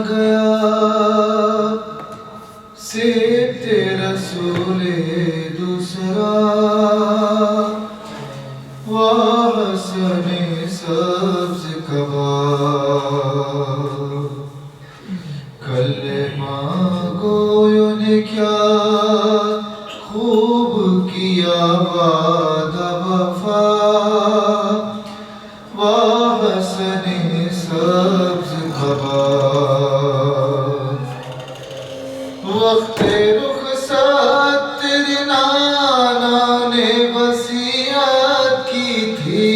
گیا سبت رسول دوسرا وحسن سبز قبا کلمہ گویوں نے کیا خوب کیا وعدہ وفا وحسن سبز قبا وقت رخصت تیرے نانا نے وصیت کی تھی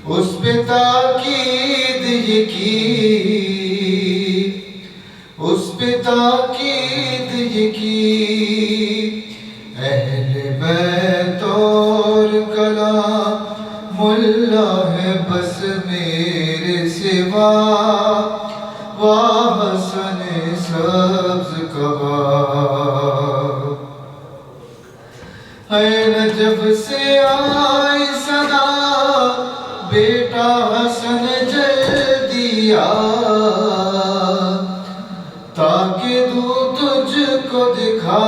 اس پہ تاکید یہ کی اس پہ تاکید یہ کی اہل بیت اور کلام اللہ ہے بس میرے سوا وحسن سبز قبا اے نجف سے آئی صدا بیٹا حسن جلدی آ تاکہ دوں تجھ کو دکھا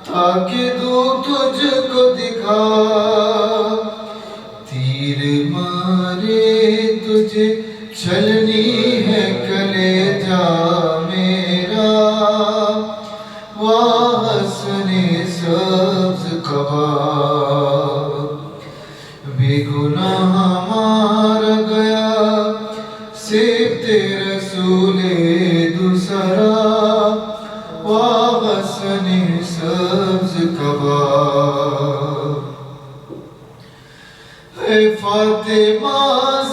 تاکہ دوں تجھ کو دکھا تیر مارے تجھے چلنی ہے کلیجہ میرا وحسن سبز قبا بے گناہ مارا گیا سبت رسول دوسرا وحسن سبز قبا اے فاطمہ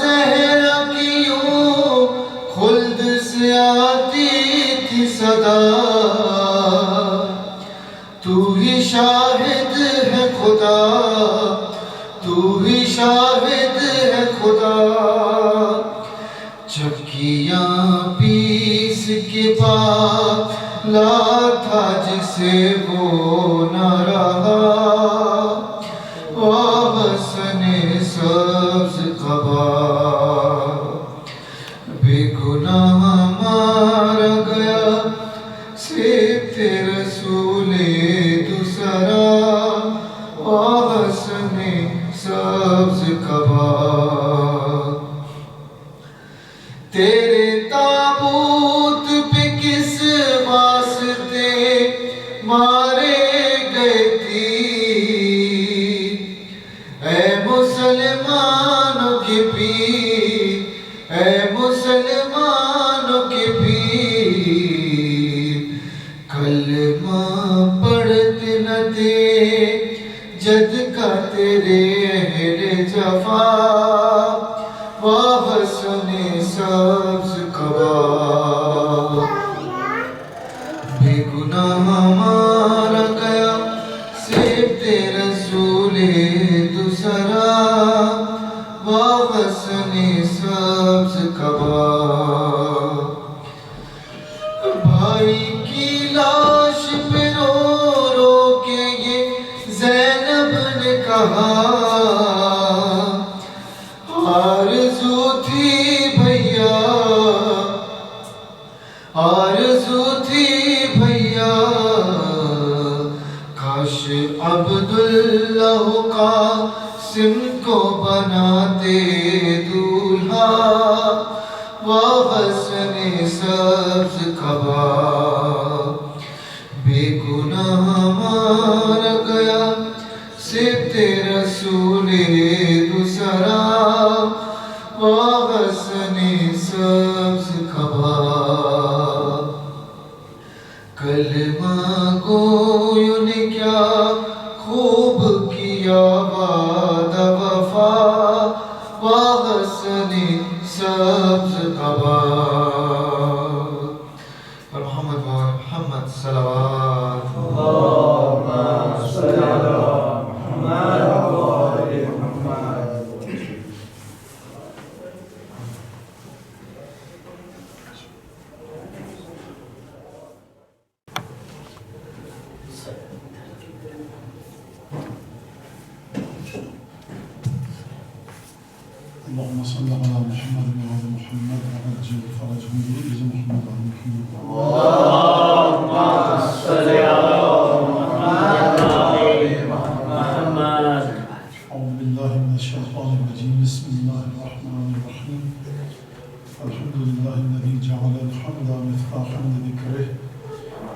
زہرا کی یوں خلد سے آتی تھی صدا تو ہی شاہد ہے خدا تو ہی شاہد ہے خدا چکیاں پیس کے بعد لاتا جسے وہ نہ رہا وحسن سبز قبا بے گناہ مارا گیا سبت رسول دوسرا وحسن سبز قبا تیرے تابوت پہ کس واسطے مارے گئے تیر اے مسلمانوں کے پیر اے مسلمانوں کے پیر کلمہ پڑھتے نہ تھے جد کا تیرے اہل جفا وحسن سبز قبا بے گناہ مارا گیا سبت رسول دوسرا وحسن سبز قبا بھائی کی لاش پہ رو رو کے یہ زینب نے کہا آرزو تھی بھیا آرزو تھی بھیا کاش عبداللہ قاسم کو بناتے دولہا وحسن سبز قبا بے گناہ مارا گیا سبت رسول دوسرا وحسن سبز قبا کلمہ گویوں نے کیا خوب کیا وعدہ وفا وحسن سبز قبا محمد محمد صلوات اللهم صل على محمد وآل محمد اللهم صل على محمد وعلى محمد وعجل فرجهم بإذن محمد وعلى محمد. اللهم صل على محمد وعلى محمد. أعوذ بالله من الشيطان الرجيم. بسم الله الرحمن الرحيم. الحمد لله الذي جعل الحمد مفتاحا لذكره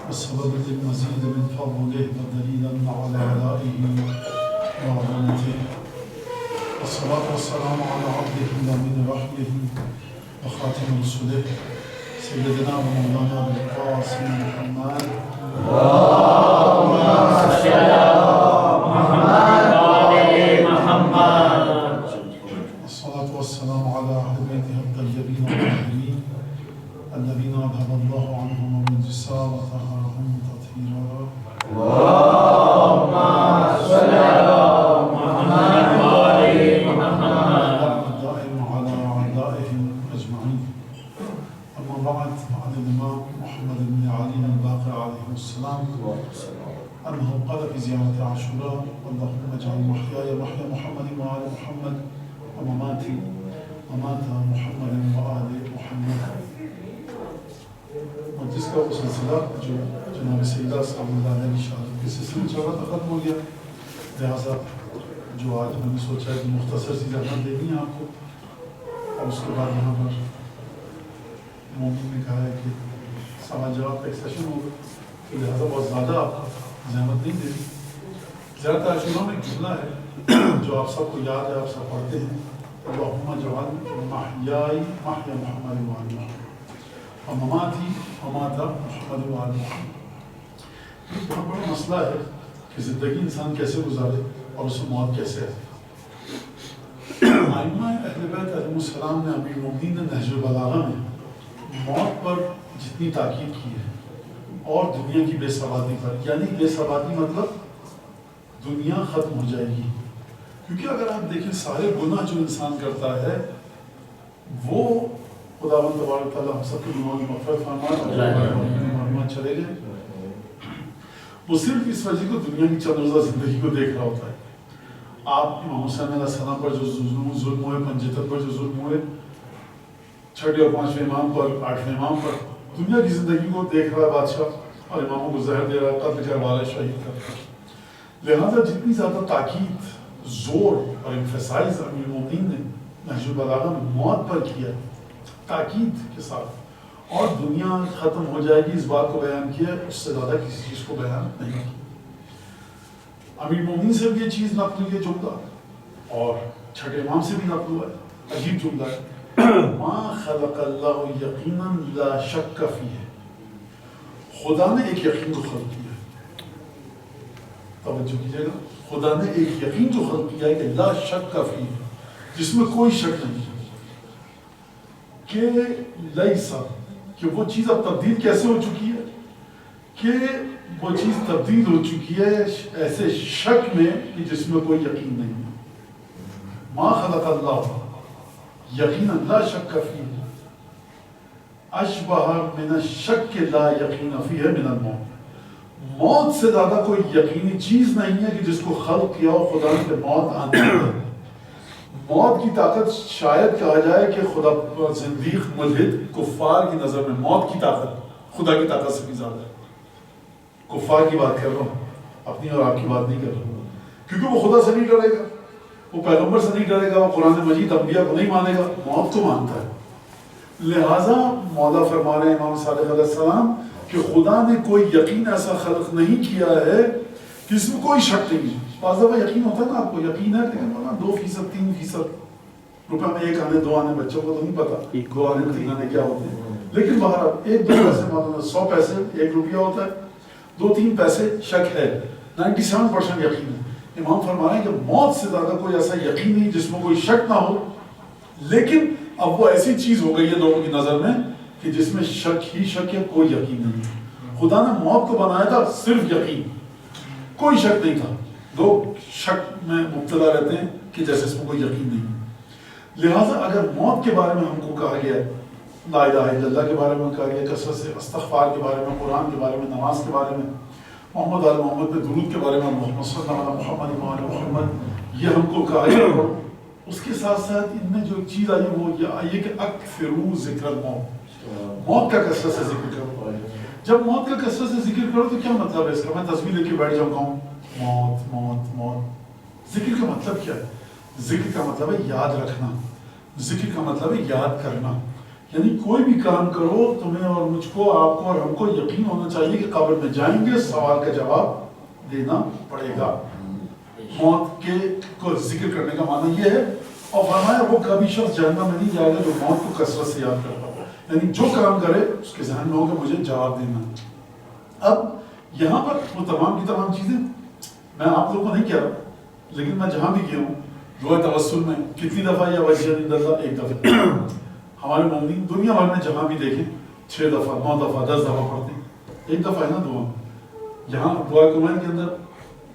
وسببا للمزيد من فضله ودليلا على آلائه وعظمته. والصلاة والسلام على عبده الأمين وحيه وخاتم رسله سيدنا ومولانا أبي القاسم محمد. اللهم صل على محمد وعلى محمد. الصلاة والسلام على أهل بيته الطيبين الطاهرين الذين أذهب الله عنهم الرجس وطهرهم تطهيرا. اللهم صل على محمد وعلى محمد. الدائم على أعدائهم أجمعين. أما بعد فعن الإمام محمد بن علي الباقر عليه السلام أنه قال في زيارة عاشوراء: اللهم اجعل محياي محيا محمد وآل محمد ومماتي ممات محمد وآل محمد. اور جس کا وہ سلسلہ جو جناب سیدہ صلی اللہ علیہ وسلم کے سلسلے میں چل رہا تھا ختم ہو گیا، لہٰذا جو آج میں نے سوچا ہے کہ مختصر سی زحمت دینی ہے آپ کو، اور اس کے بعد یہاں پر مومن نے کہا ہے کہ سوال جواب کا ایک سیشن ہوگا، تو لہٰذا بہت زیادہ آپ زحمت نہیں دینی. زیارت عاشوراء میں جملہ ہے جو آپ سب کو یاد ہے، آپ سب پڑھتے ہیں: اللہم اجعل محیائی محیا محمد وآل محمد ومماتی ممات محمد وآل محمد. یہ بہت بڑا مسئلہ ہے کہ زندگی انسان کیسے گزارے اور اس میں موت کیسے ہے. ائمہ اہل بیت علیہم السلام نے امیر المؤمنین نے نہج البلاغہ میں موت پر جتنی تاکید کی ہے اور دنیا کی بے ثباتی پر، یعنی بے ثباتی مطلب دنیا ختم ہو جائے گی. کیونکہ اگر آپ دیکھیں سارے گناہ جو انسان کرتا ہے وہ خداوند تبارک تعالیٰ ہم سب کے گناہوں کی مغفرت فرمائے اور معلومات چلے گئے. وہ صرف اس وجہ کو دنیا کی چند روزہ زندگی کو دیکھ رہا ہوتا ہے. آپ امام حسین علیہ السلام پر جو ظلم ہوئے، پنجتن پر جو ظلم ہوئے، چھٹے اور پانچویں امام پر، آٹھویں امام پر، دنیا کی زندگی کو دیکھ رہا ہے بادشاہ اور اماموں کو زہر دے رہا ہے، قتل کروا رہا ہے، شہید کر رہا ہے. لہٰذا جتنی زیادہ تاکید، زور اور emphasize امیر المؤمنین نے نہج البلاغہ میں موت پر کیا تاکید کے ساتھ، اور دنیا ختم ہو جائے گی اس بات کو بیان کیا، اس سے زیادہ کسی چیز کو بیان نہیں کیا. امیر المؤمنین سے بھی یہ چیز نقل ہوئی ہے جملہ، اور چھٹے امام سے بھی نقل ہوا ہے. عجیب جملہ ہے: ما خلق اللہ یقینا لا شک فیہ. خدا نے ایک یقین کو خلق کیا ہے، توجہ کیجیے گا، خدا نے ایک یقین جو خلق کیا ہے کہ لا شک فیہ، جس میں کوئی شک نہیں ہے، کہ لیسا، کہ وہ چیز اب تبدیل کیسے ہو چکی ہے، کہ وہ چیز تبدیل ہو چکی ہے ایسے شک میں کہ جس میں کوئی یقین نہیں ہے. ما خلق اللہ یقینا لا شک فیہ اشبہ من الشک لا یقین فیہ من الموت. موت سے زیادہ کوئی یقینی چیز نہیں ہے کہ جس کو خلق کیا ہو خدا نے، کہ موت آنے ہے. موت کی طاقت شاید کہا جائے کہ خدا زندیق ملحد کفار کی نظر میں موت کی طاقت خدا کی طاقت سے بھی زیادہ ہے. کفار کی بات کر رہا ہوں، اپنی اور آپ کی بات نہیں کر رہا ہوں، کیونکہ وہ خدا سے نہیں ڈرے گا، وہ پیغمبر سے نہیں ڈرے گا، وہ قرآن مجید انبیاء کو نہیں مانے گا، موت کو مانتا ہے. لہٰذا مولا فرما رہے ہیں امام صادق علیہ السلام کہ خدا نے کوئی یقین ایسا خلق نہیں کیا ہے کہ اس میں کوئی شک نہیں ہے. بعض دفعہ یقین ہوتا ہے نا، آپ کو یقین ہے لیکن 2%، 3% روپے میں ایک آنے دو آنے، بچوں کو تو نہیں پتا 2 آنے 3 آنے کیا ہوتے ہیں، لیکن باہر 1-2 پیسے، مطلب 100 پیسے 1 روپیہ ہوتا ہے، 2-3 پیسے شک ہے، 97% یقین ہے. امام فرما رہے ہیں کہ موت سے زیادہ کوئی ایسا یقین نہیں جس میں کوئی شک نہ ہو، لیکن اب وہ ایسی چیز ہو گئی ہے لوگوں کی نظر میں کہ جس میں شک ہی شک ہے، کوئی یقین نہیں. خدا نے موت کو بنایا تھا صرف یقین، کوئی شک نہیں تھا. لوگ شک میں مبتلا رہتے ہیں کہ جیسے اس میں کوئی یقین نہیں. لہٰذا اگر موت کے بارے میں ہم کو کہا گیا ہے، لا الہ الا اللہ کے بارے میں کہا گیا، کثرت سے استغفار کے بارے میں، قرآن کے بارے میں، نماز کے بارے میں، محمد علی محمد پہ درود کے بارے میں، محمد صلی اللہ علیہ محمد وعلی محمد، یہ ہم کو کہا گیا. اس کے ساتھ ساتھ ان میں جو ایک چیز آئی وہ یہ آئی کہ اکثروا ذکر الموت، موت کا کثرت سے ذکر کرو۔ جب موت کا کثرت سے ذکر کرو تو کیا مطلب ہے اس کا؟ میں تصویر لے کے بیٹھ جاؤں گا موت موت موت، ذکر کا مطلب کیا ہے؟ ذکر کا مطلب ہے یاد رکھنا، ذکر کا مطلب ہے یاد کرنا، یعنی کوئی بھی کام کرو تمہیں اور مجھ کو، آپ کو اور ہم کو یقین ہونا چاہیے کہ قبر میں جائیں گے، سوال کا جواب دینا پڑے گا۔ موت کے کو ذکر کرنے کا معنی یہ ہے، اور فرمایا وہ کبھی شخص جہنم میں نہیں جائے گا جو موت کو کثرت سے یاد کرتا ہو، یعنی جو کام کرے اس کے ذہن میں ہوگا مجھے جواب دینا۔ اب یہاں پر وہ تمام کی تمام چیزیں میں آپ لوگوں کو نہیں کہہ رہا، لیکن میں جہاں بھی گیا ہوں دعا توسل میں کتنی دفعہ یا وجہ اللہ ایک دفعہ، ہمارے مومنین دنیا بھر میں جہاں بھی دیکھیں 6 دفعہ 9 دفعہ 10 دفعہ پڑھتے ہیں، ایک دفعہ ہے نا دعا۔ یہاں دعا کمائن کے اندر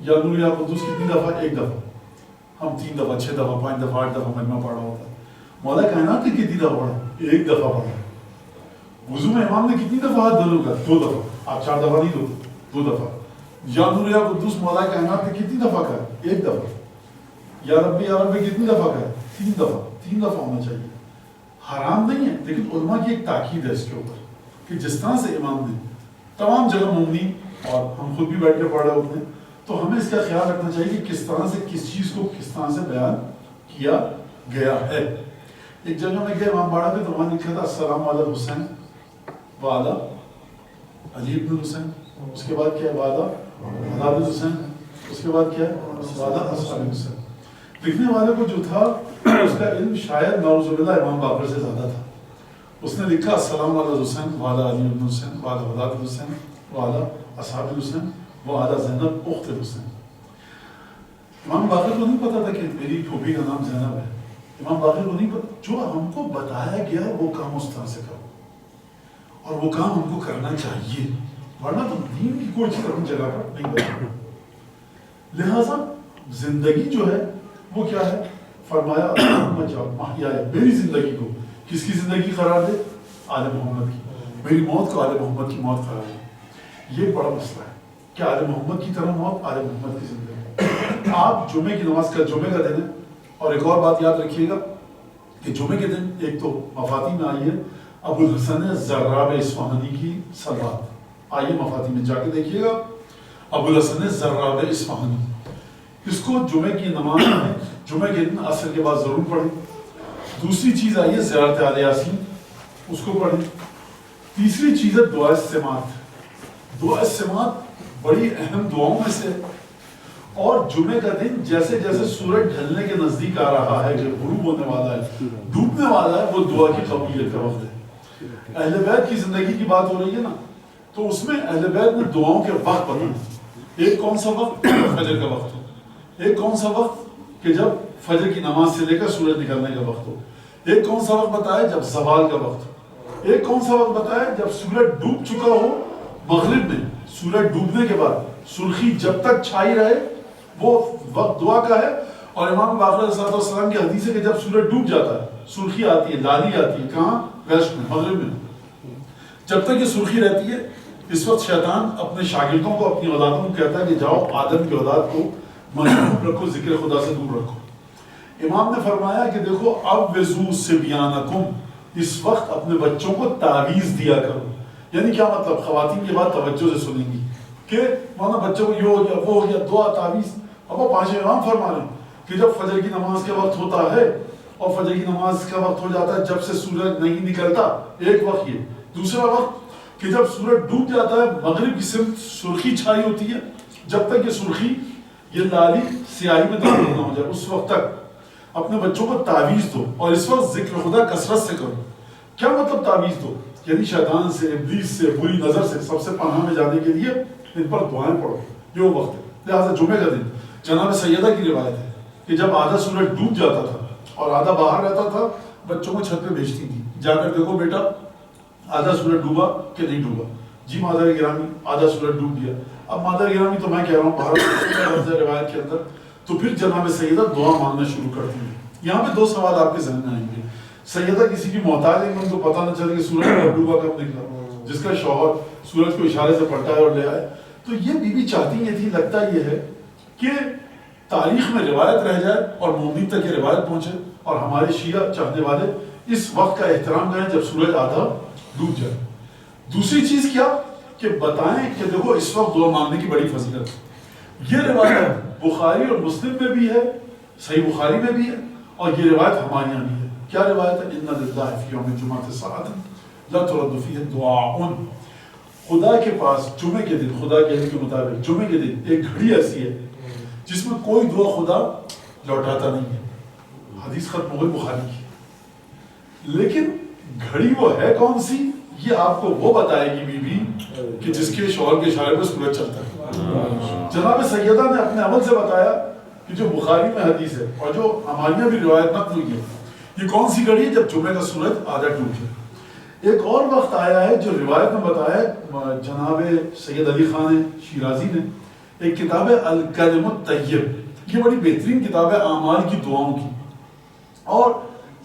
یا نور یا قدوس کتنی دفعہ؟ ایک دفعہ، ہم 3 دفعہ 6 دفعہ 5 دفعہ 8 دفعہ مجمع پڑھا ہوتا ہے۔ مولا کائنات نے کتنی دفعہ پڑھا؟ ایک دفعہ پڑھا۔ وضو میں امام نے کتنی دفعہ ہاتھ دھلو گا؟ 2 دفعہ، آپ 4 دفعہ نہیں دھوتے، 2 دفعہ۔ یا نور یا قدوس مولا کائنات نے کتنی دفعہ کہا؟ ایک دفعہ۔ یا ربی کتنی دفعہ کہا؟ 3 دفعہ، 3 دفعہ ہونا چاہیے۔ حرام نہیں ہے، لیکن علماء کی ایک تاکید ہے اس کے اوپر کہ جس طرح سے امام نے تمام جگہ مومنین اور ہم خود بھی بیٹھ کے پڑھ رہے ہوتے ہیں، تو ہمیں اس کا خیال رکھنا چاہیے کہ کس طرح سے کس چیز کو کس طرح سے بیان کیا گیا ہے۔ ایک جگہ میں گیا امام باڑہ کے، تو وہاں لکھا تھا السلام علی حسین وعلی علی ابن حسین، اس کے بعد کیا ہے وعلی حضرت حسین، اس کے بعد کیا ہے وعلی اصحاب حسین۔ لکھنے والے کو جو تھا اس کا علم شاید نعوذ باللہ امام باقر سے زیادہ تھا۔ اس نے لکھا السلام علی حسین وعلی علی ابن حسین وعلی حضرت حسین وعلی اصحاب حسین وعلی زینب اخت حسین۔ امام باقر کو نہیں پتا تھا کہ میری پھوپھی کا نام زینب ہے، امام باقر کو نہیں پتا، جو ہم کو بتایا گیا وہ کام اس طرح سے کرو اور وہ کام ہم کو کرنا چاہیے، ورنہ تو دین کی کوئی چیز اپنی جگہ پر نہیں بتا۔ لہٰذا زندگی جو ہے وہ کیا ہے؟ فرمایا میری زندگی کو کس کی زندگی قرار دے؟ آل محمد کی، میری موت کو آل محمد کی موت قرار دے۔ یہ بڑا مسئلہ ہے کہ آل محمد کی طرح موت، آل محمد کی زندگی۔ آپ جمعے کی نماز کا جمعے کا دن ہے، اور ایک اور بات یاد رکھیے گا کہ جمعے کے دن ایک تو مفاتی میں آئی ہے ابو الحسن زراب اصفہانی کی صلوات، آئیے مفاتی میں جا کے دیکھیے گا، ابو الحسن زراب اصفہانی، اس کو جمعے کی نماز میں جمعے کے دن عصر کے بعد ضرور پڑھیں۔ دوسری چیز آئی ہے زیارت آل یاسین، اس کو پڑھیں۔ تیسری چیز ہے دعا السماعت، دعا السماعت بڑی اہم دعاؤں میں سے، اور جمعے کا دن جیسے جیسے سورج ڈھلنے کے نزدیک آ رہا ہے کہ غروب ہونے والا ہے، ڈوبنے والا ہے، وہ دعا کی قبولیت کا وقت ہے۔ اہل بیت کی زندگی کی بات ہو رہی ہے نا، تو اس میں اہل بیت نے دعاؤں کے وقت بتائے۔ ایک کون سا وقت؟ فجر کا وقت ہو، ایک کون سا وقت کہ جب فجر کی نماز سے لے کر سورج نکلنے کا وقت ہو، ایک کون سا وقت بتایا جب زوال کا وقت ہو، ایک کون سا وقت بتایا جب سورج ڈوب چکا ہو، مغرب میں سورج ڈوبنے کے بعد سرخی جب تک چھائی رہے وہ وقت دعا کا ہے۔ اور امام باقر علیہ السلام کی حدیث ہے کہ جب سورج ڈوب جاتا ہے سرخی آتی ہے، لالی آتی ہے، کہاں؟ ویسٹ میں، مغرب میں، جب تک یہ سرخی رہتی ہے اس وقت شیطان اپنے شاگردوں کو، اپنی اولادوں کو کہتا ہے کہ جاؤ آدم کی اولاد کو مشغول رکھو، ذکر خدا سے دور رکھو۔ امام نے فرمایا کہ دیکھو اوزو صبیانکم، اس وقت اپنے بچوں کو تعویذ دیا کرو۔ یعنی کیا مطلب؟ خواتین کی بات توجہ سے سنیں گی کہ مانا بچوں کو یہ ہو گیا وہ ہو گیا، دعا تعویذ۔ اب وہ 5 امام فرما رہے ہیں کہ جب فجر کی نماز کے وقت ہوتا ہے، اور فجر کی نماز کا وقت ہو جاتا ہے جب سے سورج نہیں نکلتا، ایک وقت یہ۔ دوسرا وقت کہ جب سورج ڈوب جاتا ہے مغرب کی سمت سرخی چھائی ہوتی ہے، جب تک یہ سرخی یہ لالی سیاہی میں تبدیل نہ ہو جائے اس وقت تک اپنے بچوں کو تعویذ دو، اور اس وقت ذکر خدا کثرت سے کرو۔ کیا مطلب تعویذ دو؟ یعنی شیطان سے، ابلیس سے، بری نظر سے سب سے پناہ میں جانے کے لیے ان پر دعائیں پڑھو، یہ وہ وقت ہے۔ لہٰذا جمعے کا دن جناب سیدہ کی روایت ہے کہ جب آدھا سورج ڈوب جاتا تھا اور آدھا باہر رہتا تھا، بچوں کو چھت پہ بھیجتی تھی، جا کر دیکھو بیٹا آدھا سورج ڈوبا کہ نہیں ڈوبا؟ جی مادر گرامی آدھا سورج ڈوب گیا۔ اب مادر گرامی تو میں کہہ رہا ہوں باہر روایت کے اندر، تو پھر جناب سیدہ دعا مانگنا شروع کرتی ہیں۔ یہاں پہ 2 سوال آپ کے ذہن میں آئیں گے۔ سیدہ کسی کی محتاج ہے، ان کو پتہ نہ چلے کہ سورج کب ڈوبا کب نکلا، جس کا شوہر سورج کو اشارے سے پلٹائے اور لے آئے۔ تو یہ بیوی چاہتی یہ تھی، لگتا یہ ہے کہ تاریخ میں روایت رہ جائے اور مومن تک یہ روایت پہنچے اور ہمارے شیعہ چاہنے والے اس وقت کا احترام کریں جب سورج آدھا ڈوب جائے۔ دوسری چیز کیا کہ بتائیں کہ دیکھو اس وقت دعا مانگنے کی بڑی فضیلت ہے۔ یہ روایت بخاری اور مسلم میں بھی ہے، صحیح بخاری میں بھی ہے، اور یہ روایت ہمارے یہاں بھی ہے۔ کیا روایت ہے؟ ان للہ فی یوم الجمعۃ ساعۃ لا ترد فیہ دعاء، خدا کے پاس جمعے کے دن، خدا کے علم کے مطابق جمعے کے دن ایک گھڑی ایسی ہے جس میں کوئی دعا خدا لوٹاتا نہیں ہے۔ حدیث ختم ہو گئی بخاری کی۔ لیکن گھڑی وہ ہے کون سی، یہ آپ کو وہ بتائے گی بی بی کہ جس کے شوہر کے اشارے پہ سورج چلتا ہے۔ جناب سیدہ نے اپنے عمل سے بتایا کہ جو بخاری میں حدیث ہے اور جو ہمارے یہاں بھی روایت نقل ہوئی ہے، یہ کون سی گھڑی ہے؟ جب جمعے کا سورج آدھا ڈوب جائے۔ ایک اور وقت آیا ہے جو روایت میں بتایا ہے، جناب سید علی خان شیرازی نے ایک کتاب ہے الکلم الطیب، یہ بڑی بہترین کتاب ہے اعمال کی دعاؤں کی، اور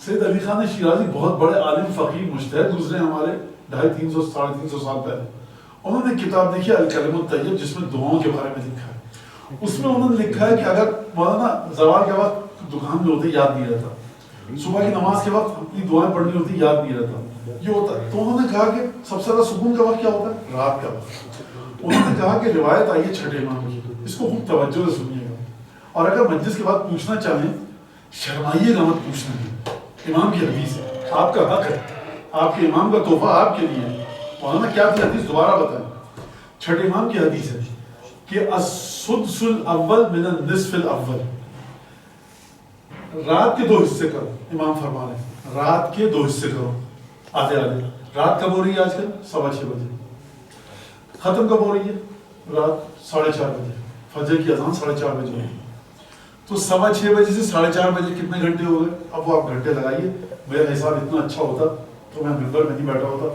سید علی خان شیرازی بہت بڑے عالم فقیر مجتہد گزرے ہمارے 250 ساڑھے 300 سال پہلے۔ انہوں نے کتاب دیکھی الکلم الطیب جس میں دعاؤں کے بارے میں لکھا ہے۔ اس میں انہوں نے لکھا ہے کہ اگر مولانا زوال کے وقت دکان میں ہوتے یاد نہیں رہتا، صبح کی نماز کے وقت اپنی دعائیں پڑھنی ہوتی یاد نہیں رہتا، یہ ہوتا ہے۔ تو انہوں نے کہا کہ سب سے زیادہ سکون کا وقت کیا ہوتا ہے؟ رات کا وقت۔ انہوں نے کہا کہ روایت آئی ہے چھٹے امام کی، اس کو خوب توجہ سے سنیے گا، اور اگر مجلس کے بعد پوچھنا چاہیں شرمائیے گا مت پوچھنا ہے، امام کی حدیث ہے، آپ کا حق ہے، آپ کے امام کا تحفہ آپ کے لیے ہے۔ مولانا کیا تھی حدیث؟ دوبارہ بتائیں۔ چھٹے امام کی حدیث ہے کہ السدس الاول من النصف الاول، رات کے 2 حصے کرو، امام فرما رہے ہیں رات کے 2 حصے کرو، آدھے آدھے۔ رات کب ہو رہی ہے آج کل؟ 6:15 بجے۔ ختم کب ہو رہی ہے؟ رات 4:30 بجے، فجر کی اذان 4:30 بجے ہوئی، تو 6:15 بجے سے 4:30 بجے کتنے گھنٹے ہو گئے؟ اب وہ آپ گھنٹے لگائیے۔ میرا حساب اتنا اچھا ہوتا تو میں ممبر میں نہیں بیٹھا ہوتا،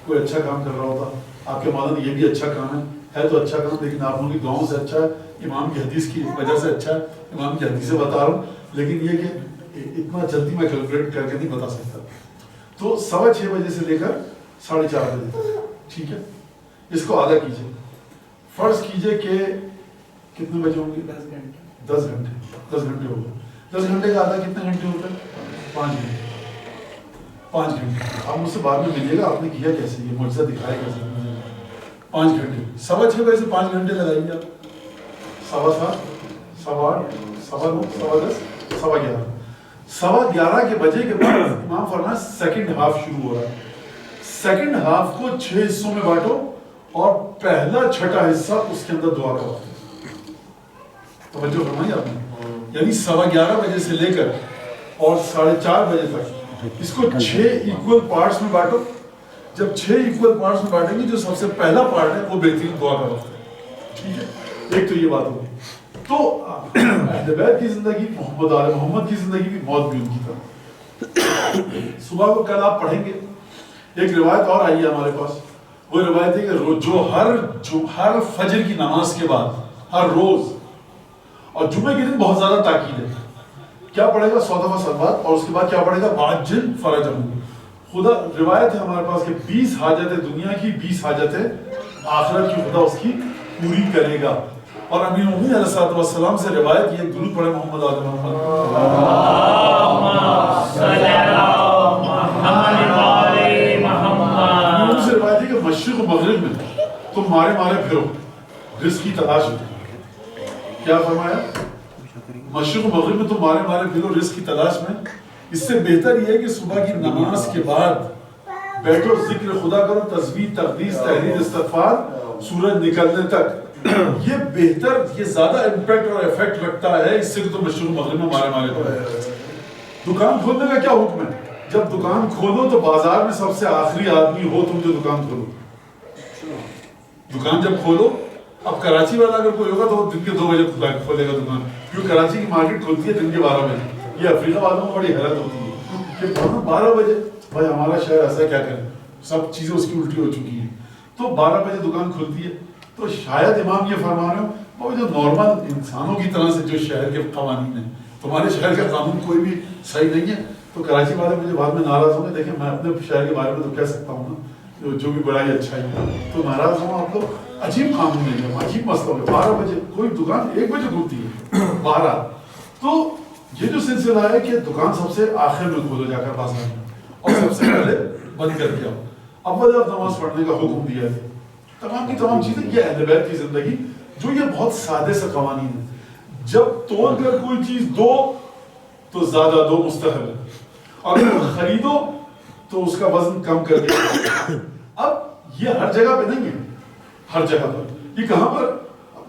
کوئی اچھا کام کر رہا ہوتا۔ آپ کے مولانا یہ بھی اچھا کام ہے تو اچھا کام، لیکن آپ لوگوں کی دعاؤں سے اچھا ہے، امام کی حدیث کی وجہ سے اچھا ہے، امام کی حدیث سے بتا رہا ہوں، لیکن یہ کہ اتنا جلدی میں کیلکولیٹ کر کے نہیں بتا سکتا۔ تو 6:15 بجے سے لے کر 4:30 بجے تک، ٹھیک ہے، اس کو آدھا کیجئے۔ فرض کیجئے کہ کتنے بجے ہوں گے؟ 10 گھنٹے 10 گھنٹے ہو گئے۔ 10 گھنٹے کا آدھا کتنے گھنٹے ہوتا ہے؟ 5 گھنٹے 5 گھنٹے۔ آپ مجھ سے بعد میں ملیے گا، آپ نے کیا کیسے، یہ معجزہ دکھائے کیسے؟ 5 گھنٹے 6:15 بجے سے 5 گھنٹے لگائیے آپ، 7:15 8:15 9:15 10 11:15 11:15 کے بجے کے بعد امام فرمایا سیکنڈ ہاف شروع ہو رہا ہے۔ سیکنڈ ہاف کو 6 حصوں میں بانٹو اور پہلا چھٹا حصہ اس کے اندر دعا کا وقت ہے۔ توجہ فرمائی آپ نے، یعنی 11:15 بجے سے لے کر اور 4:30 بجے تک اس کو 6 ایکول پارٹس میں بانٹو۔ جب 6 ایکول پارٹس میں بانٹیں گے، جو سب سے پہلا پارٹ ہے وہ بہترین دعا کا وقت ہے، ٹھیک ہے۔ ایک تو یہ بات ہوگی۔ تو اہل بیت کی زندگی، محمد آل محمد کی زندگی بھی، موت بھی ان کی طرح۔ صبح کو کل آپ پڑھیں گے، ایک روایت اور آئی ہے ہمارے پاس، وہ روایت ہے کہ جو ہر فجر کی نماز کے بعد ہر روز، اور جمعے کے دن بہت زیادہ تاکید ہے، کیا پڑھے گا؟ 100 دفعہ صلوات، اور اس کے بعد کیا پڑھے گا؟ وعجل فرجہ۔ خدا روایت ہے ہمارے پاس کہ 20 حاجتیں دنیا کی، 20 حاجتیں آخرت کی خدا اس کی پوری کرے گا۔ اور امین المومنین علیہ الصلوۃ والسلام سے روایت، یہ درود پڑھے محمد آل محمد، سے روایت ہے کہ مشرق و مغرب میں تم مارے پھرو رزق کی تلاش میں۔ کیا فرمایا؟ مشرق و مغرب میں تم مارے پھرو رزق کی تلاش میں۔ اس سے بہتر یہ ہے کہ صبح کی نماز کے بعد بیٹھو، ذکر خدا کرو، تسبیح، تقدیس، تحریر، استغفار، سورج نکلنے تک۔ یہ بہتر، یہ زیادہ امپیکٹ اور ایفیکٹ رکھتا ہے اس سے کہ تم مشرق و مغرب میں مارے پھرو۔ دکان کھولنے کا کیا حکم ہے؟ جب دکان کھولو تو بازار میں سب سے آخری آدمی ہو تم جو دکان کھولو۔ دکان جب کھولو، اب کراچی والا اگر کوئی ہوگا تو وہ دن کے 2 بجے کھولے گا دکان، کیونکہ کراچی کی مارکیٹ کھلتی ہے دن کے 12 بجے۔ یہ افریقہ والوں کو بڑی حیرت ہوتی ہے کہ 12 بجے، بھائی ہمارا شہر ایسا کیا کرے، سب چیزیں اس کی الٹی ہو چکی ہیں، تو 12 بجے دکان کھلتی ہے۔ تو شاید امام یہ فرما رہے ہوں، وہ جو نارمل انسانوں کی طرح سے جو شہر کے قوانین ہیں، تمہارے شہر کا قانون کوئی بھی صحیح نہیں ہے، تو کراچی والے مجھے بعد میں ناراض ہوں گے۔ دیکھیں میں اپنے شہر کے بارے میں تو کہہ سکتا ہوں نا، جو بھی بڑائی اچھائی ہے، تو ناراض ہوں آپ لوگ، عجیب قانون نہیں ہے، عجیب مسئلہ ہے۔ 12 بجے کوئی دکان 1 بجے کھلتی ہے، بہرحال تو یہ جو سلسلہ ہے کہ دکان سب سے آخر میں کھولو جا کر بازار میں اور سب سے پہلے بند کر کے آؤ، اول وقت نماز پڑھنے کا حکم دیا ہے، تمام کی تمام چیزیں. یہ اہل بیت کی زندگی جو یہ بہت سادے سے قوانین ہیں. جب توڑ کر کوئی چیز دو تو زیادہ دو مستحب ہے، اور اگر خریدو تو اس کا وزن کم کر دیا. اب یہ ہر جگہ پہ نہیں ہے، ہر جگہ پر یہ کہاں پر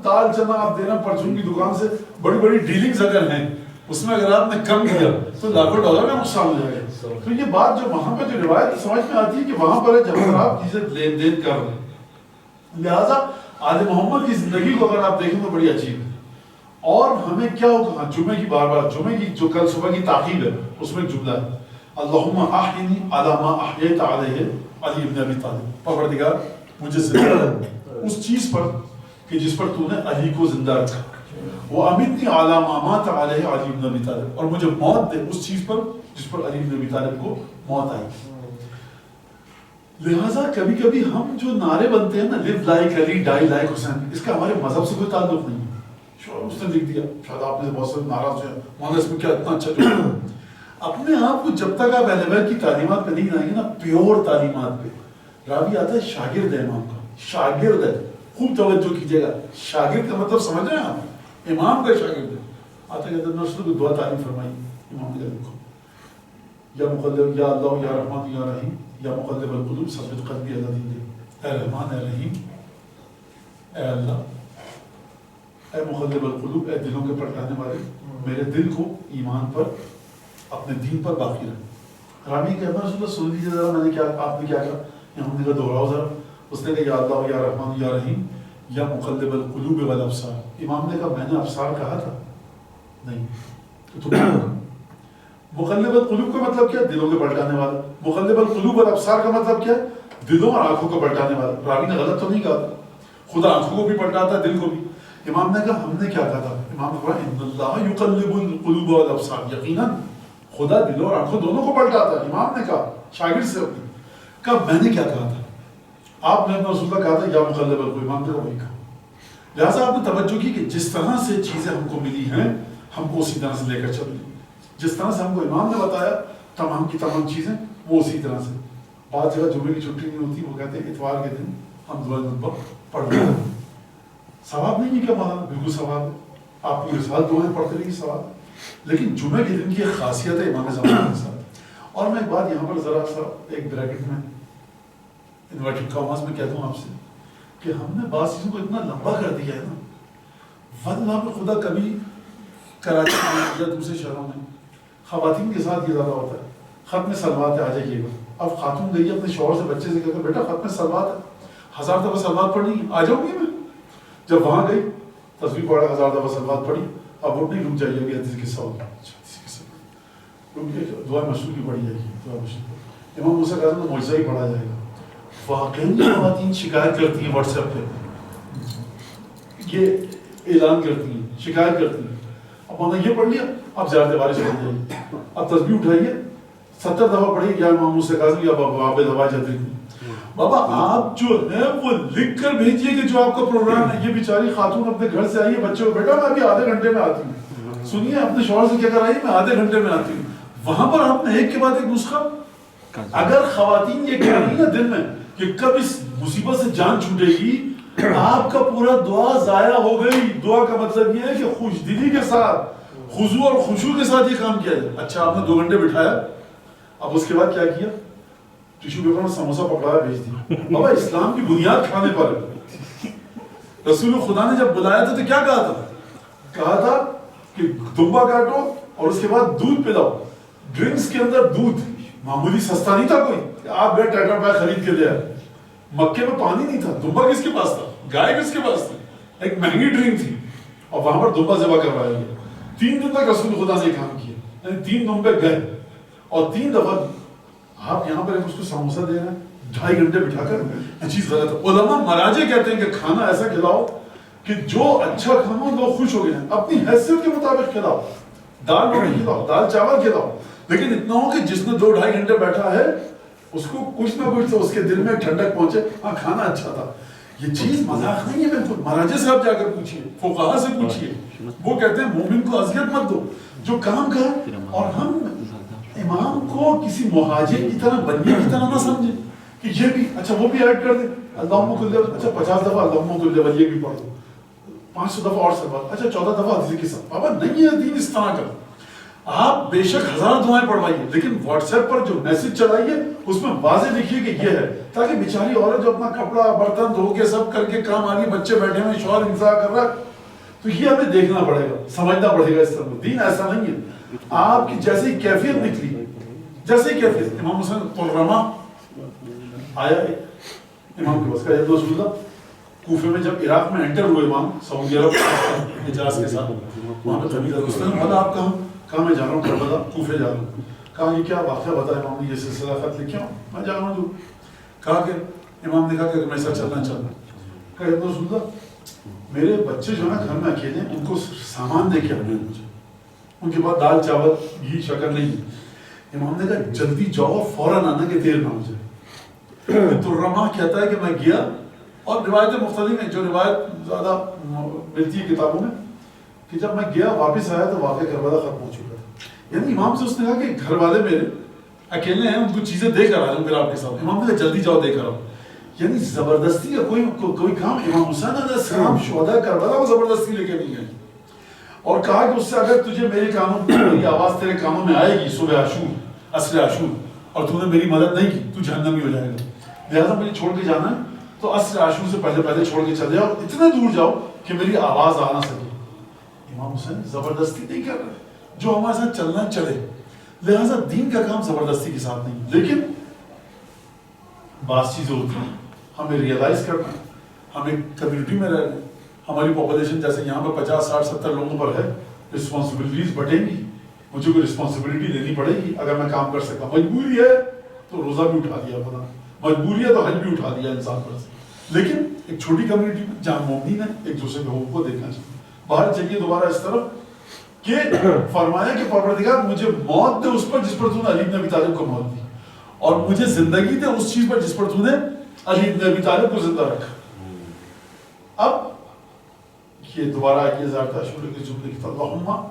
دال چنا آپ دینا پرچون کی دکان سے، بڑی بڑی ڈیلنگز اگر ہیں اس میں اگر آپ نے کم کیا تو لاکھوں ڈالر کا نقصان ہو جائے گا. تو یہ بات جو وہاں پہ جو روایت سمجھ میں آتی ہے کہ وہاں پر ہے جب پر آپ چیزیں لین دین کر رہے ہیں. لہٰذا آل محمد کی زندگی کو اگر آپ دیکھیں تو بڑی عجیب ہے. اور ہمیں کیا ہوگا جمعے کی بار بار جمعے کی جو کل صبح کی تاخیر ہے اس میں ایک جملہ ہے اللہم احینی علی ما احییت علیہ علی ابن ابی طالب. پروردگار مجھے زندہ رکھ اس چیز پر کہ جس پر تو نے علی کو زندہ رکھا، وہ امیتنی علی ما مات علیہ علی ابن ابی طالب، اور مجھے موت دے اس چیز پر جس پر علی ابن ابی طالب کو موت آئی. لہٰذا کبھی کبھی ہم جو نعرے بنتے ہیں نا live like علی die like حسین، اس کا ہمارے مذہب سے کوئی تعلق نہیں ہے. اس نے لکھ دیا، شاید آپ نے بہت سے ناراض ہوئے مولانا اس میں کیا اتنا اچھا جو اپنے آپ کو جب تک آپ اہل بیت کی تعلیمات پہ نہیں آئیں گے نا، پیور تعلیمات پہ. راوی آتا ہے شاگرد ہے امام کا، شاگرد ہے، خوب توجہ کیجیے گا. شاگرد کا مطلب سمجھ رہے ہیں آپ؟ امام کا شاگرد ہے. آتا ہے کہ نرسل کو دعا تعلیم فرمائی، امام نے لکھو یا مقلب یا اللہ یا رحمان یا رحیم یا مقلب القلوب ثبت قلبی علی دیک. اے رحمان اے رحیم، اے اللہ، اے مقلب القلوب، اے دلوں کے پلٹانے والے، میرے دل کو ایمان پر اپنے دین پر باقی رکھ. رامی کہتا ہے رسول اللہ سن لیجیے ذرا میں نے کیا آپ نے کیا کہا. ہم نے کہا دوہراؤ ذرا. اس نے کہا یا اللہ یا رحمان یا رحیم یا مقلب القلوب والابصار. امام نے کہا میں نے ابصار کہا تھا نہیں تو مقلب القلوب کا مطلب کیا؟ دلوں کے پلٹانے والا. مقلب القلوب والابصار کا مطلب کیا؟ دلوں اور آنکھوں کو پلٹانے والا. راوی نے غلط تو نہیں کہا تھا، خدا آنکھوں کو بھی پلٹاتا ہے دل کو بھی. امام نے کہا ہم نے کیا کہا تھا؟ امام نے کہا ان اللہ یقلب القلوب والابصار، یقیناً خدا دلوں اور آنکھوں دونوں کو پلٹاتا ہے. امام نے کہا شاگرد سے اپنی کہا میں نے کیا کہا تھا؟ آپ نے اپنا رسول اللہ کہا تھا یا مقلب القلوب. امام نے کہا وہی کہا. لہٰذا آپ نے توجہ کی کہ جس طرح سے چیزیں ہم کو ملی ہیں ہم کو اسی طرح سے لے کر چلیں. جس طرح سے ہم کو امام نے بتایا تمام کی تمام چیزیں وہ اسی طرح سے. بعض جگہ جمعے کی چھٹی نہیں ہوتی، وہ کہتے ہیں اتوار کے دن ہم دعا نمبر پڑھتے ہیں. ثواب نہیں ہے کیا مولانا؟ بالکل ثواب ہے، آپ پورے سال دعائیں پڑھتے رہیے ثواب. لیکن جمعے کے دن کی ایک خاصیت ہے امام زمان کے ساتھ. اور میں ایک بات یہاں پر ذرا سا ایک بریکٹ میں انورٹڈ کاماز میں کہہ دوں آپ سے کہ ہم نے بعض چیزوں کو اتنا لمبا کر دیا ہے نا. واللہ پہ خدا کبھی کراچی میں یا دوسرے شہروں میں خواتین کے ساتھ یہ زیادہ ہوتا ہے ختم سلوات آ جائیے گا. اب خاتون گئی اپنے شوہر سے بچے سے کہتے بیٹا ختم سلوات ہے، 1000 دفعہ سلوات پڑھنی ہے، آ جاؤں گی میں. جب وہاں گئی تصویر پڑھا 1000 دفعہ سلوات پڑھی. اب وہ نہیں رک جائیے ابھی حدیث کے ساتھ دعا مشہور کی پڑھی جائے گی. دعا مشہور امام موسیٰ کہا تھا معجزہ ہی پڑھا جائے گا. واقعی خواتین شکایت کرتی ہیں واٹس ایپ پہ، یہ اعلان کرتی ہیں، شکایت کرتی ہیں. اب ہم نے یہ پڑھ لیا، اب زیارت بارش ہو جائے گی، اب تسبیح اٹھائیے 70 دفعہ پڑھیے یا امام موسیٰ کہا یا باب دوا جاتے. بابا آپ جو ہے وہ لکھ کر بھیجیے کہ جو آپ کا پروگرام ہے. یہ بیچاری خاتون اپنے گھر سے آئی ہے بچے کو، بیٹا میں ابھی آدھے گھنٹے میں آتی ہوں. سنیے اپنے شوہر سے کیا کر آئی میں آدھے گھنٹے میں آتی ہوں. وہاں پر آپ نے ایک کے بعد ایک نسخہ. اگر خواتین یہ کہہ رہی ہیں دل میں کہ کب اس مصیبت سے جان چھوٹے گی، آپ کا پورا دعا ضائع ہو گئی. دعا کا مطلب یہ ہے کہ خوش دلی کے ساتھ خضوع اور خشوع کے ساتھ یہ کام کیا جائے. اچھا آپ نے 2 گھنٹے بٹھایا، اب اس کے بعد کیا کیا؟ ٹیشو پیپر میں سموسہ پکڑایا بھیج دیا. بابا اسلام کی بنیاد کھانے پر ہے. رسول خدا نے جب بلایا تھا تو کیا کہا تھا؟ کہا تھا کہ دمبا کاٹو اور اس کے بعد دودھ پلاؤ. ڈرنکس کے اندر دودھ معمولی سستا نہیں تھا کوئی کہ آپ گئے ٹیٹر پیک خرید کے لے آئے. مکے میں پانی نہیں تھا، دمبا کس کے پاس تھا؟ گائے کس کے پاس تھی؟ ایک مہنگی ڈرنک تھی اور وہاں پر دمبا ذبح کروایا گیا. 3 دن تک رسول خدا نے کام کیا، یعنی 3 دمبے گئے اور 3 دفعہ. آپ یہاں پر اس کو سموسہ دے رہے ہیں 2.5 گھنٹے بٹھا کر، یہ چیز غلط ہے. علماء مراجع کہتے ہیں کہ کھانا ایسا کھلاؤ کہ جو اچھا کھانا لوگ خوش ہو گئے ہیں. اپنی حیثیت کے مطابق کھلاؤ، دال روٹی کھلاؤ، دال چاول کھلاؤ، لیکن اتنا ہو کہ جس نے 2-2.5 گھنٹے بیٹھا ہے اس کو کچھ نہ کچھ تو اس کے دل میں ٹھنڈک پہنچے. ہاں کھانا اچھا تھا. یہ چیز مذاق نہیں ہے بالکل. مراجع صاحب جا کر پوچھیے, فقہا سے پوچھیے, وہ کہتے ہیں مومن کو اذیت مت دو جو کام کر. اور ہم امام کو کسی مہاجر کی طرح بننے کی طرح نہ سمجھیں کہ یہ بھی اچھا وہ بھی ایڈ کر دیں, اللہم کل, اچھا 50 دفعہ اللہم کل یہ بھی پڑھ دو, 500 دفعہ اور سب, اچھا 14 دفعہ حدیث کے ساتھ. بابا نہیں ہے دین اس طرح کا. آپ بے شک ہزار دعائیں پڑھوائیے, لیکن واٹس ایپ پر جو میسج چلائیے اس میں واضح لکھیے کہ یہ ہے, تاکہ بیچاری عورت جو اپنا کپڑا برتن دھو کے سب کر کے کام آ رہی, بچے بیٹھے ہوئے, شوہر انتظار کر رہا ہے, تو یہ ہمیں دیکھنا پڑے گا, سمجھنا پڑے گا. اس طرح دین ایسا نہیں ہے. آپ کی جیسی کیفیت نکلی, جیسی کیفیت. امام حسین طرما آیا امام کے پاس, کہا رسول اللہ, کوفے میں جب عراق میں انٹر ہوئے امام سعودی عرب حجاز کے ساتھ, وہاں پہ تبلیغ اس نے بولا آپ کہاں میں جا رہا ہوں, کربلا کوفے جا رہا ہوں. کہا یہ کیا واقعہ بتایا امام نے, یہ سلسلہ خط لکھا ہوں میں جا رہا ہوں. کہا کہ امام نے کہا کہ میں ایسا چلنا چاہتا ہوں. کہا رسول اللہ میرے بچے جو ہے نا گھر میں اکیلے ہیں, ان کو سامان دے کے آنے ہیں مجھے, ان کے پاس دال چاول گھی شکر نہیں. امام نے کہا جلدی جاؤ فوراً آنا کہ دیر نہ ہو جائے. تو رما کہتا ہے کہ میں گیا, اور روایتیں مختلف ہیں, جو روایت زیادہ ملتی ہے کتابوں میں, کہ جب میں گیا واپس آیا تو واقعہ کربلا ختم ہو چکا تھا. یعنی امام سے اس نے کہا کہ گھر والے میرے اکیلے ہیں, ان کو چیزیں دے کر آ جاؤں پھر آپ کے ساتھ. امام نے کہا جلدی جاؤ دے کر آؤ. یعنی زبردستی کا کوئی کام امام حسین علیہ السلام شہداء کربلا کو زبردستی لے کے نہیں گئے. اور کہا کہ اس سے اگر تجھے میرے کانوں میری آواز تیرے کانوں میں آئے گی صبح عاشور عصر عاشور, اور تو نے میری مدد نہیں کی, تو جہنمی ہو جائے گا. لہٰذا مجھے چھوڑ کے جانا ہے, تو عصر عاشور سے پہلے چھوڑ کے چلے جاؤ, اتنے دور جاؤ کہ میری آواز آ نہ سکے. امام حسین زبردستی نہیں کر رہے, جو ہمارے ساتھ چلنا چلے. لہٰذا دین کا کام زبردستی کے ساتھ نہیں, لیکن بعض چیزیں ہوتی ہیں ہمیں ریئلائز کرنا ہے. ہم ایک کمیونٹی میں رہ رہے ہیں, ہماری پاپولیشن جیسے یہاں پہ 50 60 70 لوگوں پر ہے, رسپانسبلٹیز بٹیں گی, مجھے کوئی رسپانسبلٹی لینی پڑے گی. اگر میں کام کر سکتا, مجبوری ہے تو روزہ بھی اٹھا دیا خدا, مجبوری ہے تو حج بھی اٹھا دیا انسان پر سے. لیکن ایک چھوٹی کمیونٹی میں جہاں مومنین ہے, ایک دوسرے کے حقوق کو دیکھنا چاہیے. باہر چلیے دوبارہ اس طرف کہ فرمایا کہ پروردگار مجھے موت دے اس پر جس پر تو نے علی بن ابی طالب کو موت دی, اور مجھے زندگی دے اس چیز پر جس پر تو نے علی بن ابی طالب کو زندہ رکھا. اب یہ دوبارہ آئیے زیادہ شروع کے جملے کی اللہم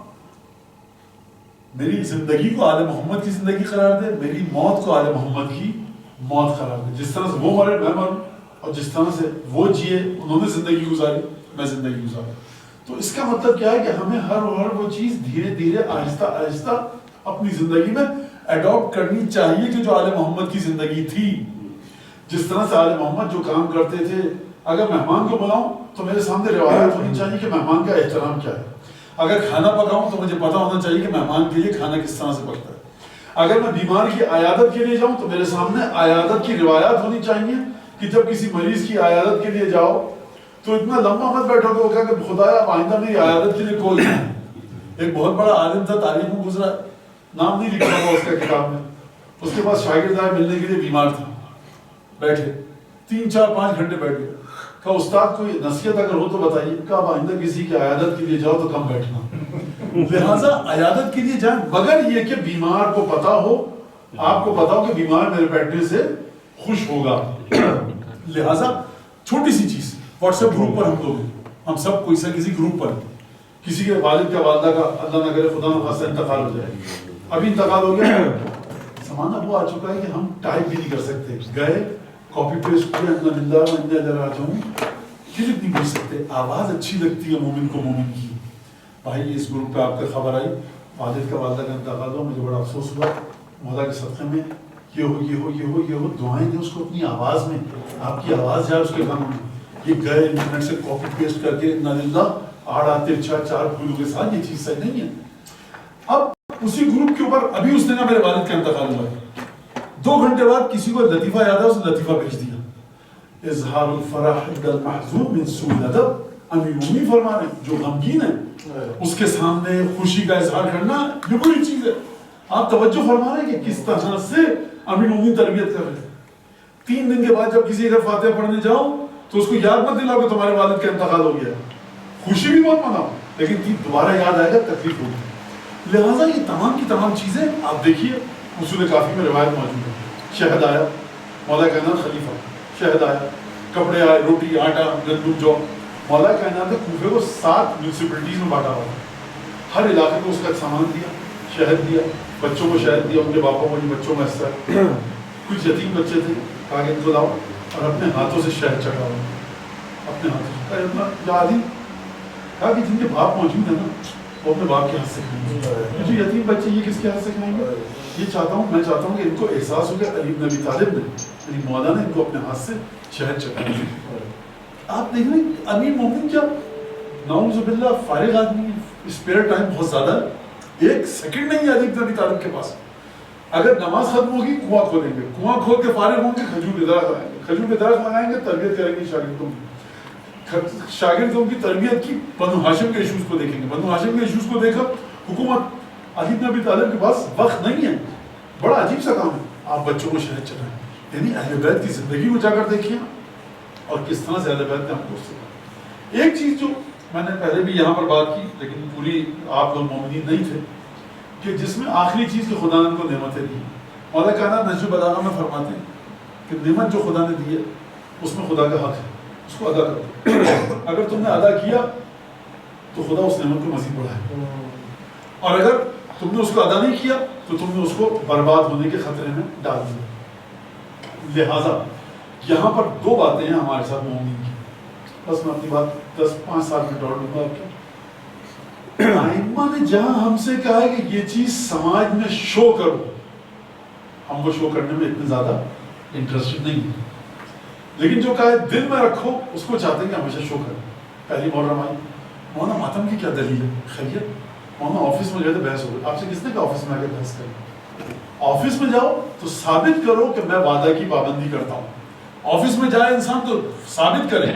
میری زندگی کو آل محمد کی زندگی قرار دے, میری موت کو آل محمد کی موت قرار دے. جس طرح سے وہ مرے میں مروں, اور جس طرح سے وہ جیے انہوں نے زندگی گزاری میں زندگی گزاروں. تو اس کا مطلب کیا ہے کہ ہمیں ہر وہ چیز دھیرے دھیرے آہستہ آہستہ اپنی زندگی میں ایڈاپٹ کرنی چاہیے کہ جو آل محمد کی زندگی تھی. جس طرح سے آل محمد جو کام کرتے تھے, اگر مہمان کو بلاؤں تو میرے سامنے روایت ہونی چاہیے کہ مہمان کا احترام کیا ہے. اگر کھانا پکاؤں تو مجھے پتا ہونا چاہیے کہ مہمان کے لیے کھانا کس طرح سے پکتا ہے. اگر میں بیمار کی عیادت کے لیے جاؤں تو میرے سامنے عیادت کی روایات ہونی چاہیے کہ جب کسی مریض کی عیادت کے لیے جاؤ تو اتنا لمبا مت بیٹھو کہ وہ کہا کہ خدایا آئندہ میری عیادت کے لیے کوئی نہیں. ایک بہت بڑا عالم تھا, تاریخ میں گزرا, نام نہیں لکھا ہوا اس کا کتاب میں, اس کے پاس شاگرد آئے ملنے کے لیے, بیمار تھا, بیٹھے 3 4 5 گھنٹے بیٹھ گئے. کہا استاد کوئی نصیحت اگر ہو تو بتائیے. کہا اب آئندہ کسی کی عیادت کے لیے جاؤ تو کم بیٹھنا. لہٰذا عیادت کے لیے جائیں مگر یہ کہ بیمار کو پتا ہو, آپ کو پتا ہو کہ بیمار میرے بیٹھنے سے خوش ہوگا. لہٰذا چھوٹی سی چیز, واٹس ایپ گروپ پر ہم لوگ ہیں, ہم سب کوئی سا کسی گروپ پر, کسی کے والد کا والدہ کا اللہ نہ کرے خدا نہ خاصہ انتقال ہو جائے, ابھی انتقال ہو گیا, زمانہ وہ آ چکا ہے کہ ہم ٹائپ بھی نہیں کر سکتے, گئے کاپی پیسٹ کیا انا للہ و انا الیہ راجعون, یہ نہیں بول سکتے. آواز اچھی لگتی ہے مومن کو مومن کی. بھائی اس گروپ پہ آپ کا خبر آئی والد کا والدہ کا انتقال ہوا, مجھے بڑا افسوس ہوا, مولا کے صدقے میں یہ ہو یہ ہو یہ ہو یہ ہو, دعائیں دیں اس کو اپنی آواز میں, آپ کی آواز جائے اس کے کانوں میں. یہ گئے انٹرنیٹ سے کاپی پیسٹ کر کے انا للہ آڑا ترچھا 4 پھولوں کے ساتھ, یہ چیز صحیح نہیں ہے. اب اسی گروپ کے اوپر ابھی اس نے کہا میرے والد کا انتقال ہوا ہے, 2 گھنٹے بعد کسی کو لطیفہ یاد ہے, اس نے لطیفہ بھیج دیا, اظہار الفرح عند المحزون من سوء الادب. امیر مومنین فرما رہے ہیں جو غمگین ہے اس کے سامنے خوشی کا اظہار کرنا یہ بری چیز ہے. آپ توجہ فرما رہے ہیں کہ کس طرح سے امیر مومنین تربیت کر رہے ہیں. 3 دن کے بعد جب کسی کا فاتحہ پڑھنے جاؤ تو اس کو یاد مت دلاؤ کہ تمہارے والد کا انتقال ہو گیا. خوشی بھی مت مناؤ, لیکن دوبارہ یاد آئے گا تکلیف ہوگی. لہٰذا یہ تمام کی تمام چیزیں آپ دیکھیے اصول کافی میں روایت موجود ہے. شہد آیا, مولا کا نام خلیفہ, شہد آیا, کپڑے آئے, روٹی, آٹا, گندم, جو. مولا کائنات نے کوفے کو 7 میونسپلٹیز میں بانٹا ہوا. ہر علاقے کو اس کا سامان دیا, شہد دیا, بچوں کو شہد دیا, ان کے باپا کو بچوں میں حصہ. کچھ یتیم بچے تھے, کہا کہ ان کو لاؤ اور اپنے ہاتھوں سے شہد چڑھاؤ, اپنے ہاتھوں سے. آدمی کہا کہ جن کے باپ موجود ہیں نا وہ اپنے باپ کے ہاتھ سے کھائیں گے, جو یتیم بچے یہ کس کے ہاتھ سے کھائیں گے. یہ چاہتا ہوں, میں چاہتا ہوں کہ ان کو احساس ہو کہ علی بن ابی طالب نے یعنی مولا نے ان کو اپنے ہاتھ سے شہد چڑھایا. آپ دیکھ رہے ہیں امیر مومن کیا نعوذ باللہ فارغ آدمی, اسپیئر ٹائم بہت زیادہ ہے, 1 سیکنڈ نہیں ہے علی بن ابی طالب کے پاس. اگر نماز ختم ہوگی کنواں کھودیں گے, کنواں کھود کے فارغ ہوں گے کھجور کے درخت لگائیں گے, کھجور کے درخت لگائیں گے, تربیت کریں گے شاگردوں کی, شاگردوں کی تربیت کی. بنو ہاشم کے ایشوز کو دیکھیں گے, بنو ہاشم کے ایشوز کو دیکھا. حکومت علی بن ابی طالب کے پاس وقت نہیں ہے, بڑا عجیب سا کام ہے, آپ بچوں کو شہد چڑھائیں. یعنی اہل بیت کی زندگی کو جا کر دیکھیے اور کس طرح سے اہل بیت نے ہم کو سکھایا. ایک چیز جو میں نے پہلے بھی یہاں پر بات کی لیکن پوری آپ لوگ مومنین نہیں تھے, کہ جس میں آخری چیز کہ خدا نے ان کو نعمتیں دی. مولا کائنات نہج البلاغہ میں فرماتے ہیں کہ نعمت جو خدا نے دی ہے اس میں خدا کا حق ہے, اس کو ادا کرو. اگر تم نے ادا کیا تو خدا اس نعمت کو مزید بڑھائے, اور اگر تم نے اس کو ادا نہیں کیا تو تم نے اس کو برباد ہونے کے خطرے میں ڈال دیا. لہٰذا یہاں پر 2 باتیں ہیں ہمارے ساتھ مومنین کی. بس میں اپنی بات 10-5 سال میں ڈوڑ دوں گا آپ کی. ائمہ نے جہاں ہم سے کہا ہے کہ یہ چیز سماج میں شو کرو, ہم وہ شو کرنے میں اتنے زیادہ انٹرسٹڈ نہیں ہیں. لیکن جو کہا ہے دل میں رکھو اس کو چاہتے ہیں کہ ہمیشہ شو کریں. پہلی محرم آئی, مولانا ماتم کی کیا دلیل ہے, خیریت. مولانا آفس میں گئے تو بحث ہو گئی. آپ سے کس نے کہا آفس میں آ کے بحث کریں؟ آفس میں جاؤ تو ثابت کرو کہ میں وعدہ کی پابندی کرتا ہوں. آفس میں جائے انسان تو ثابت کرے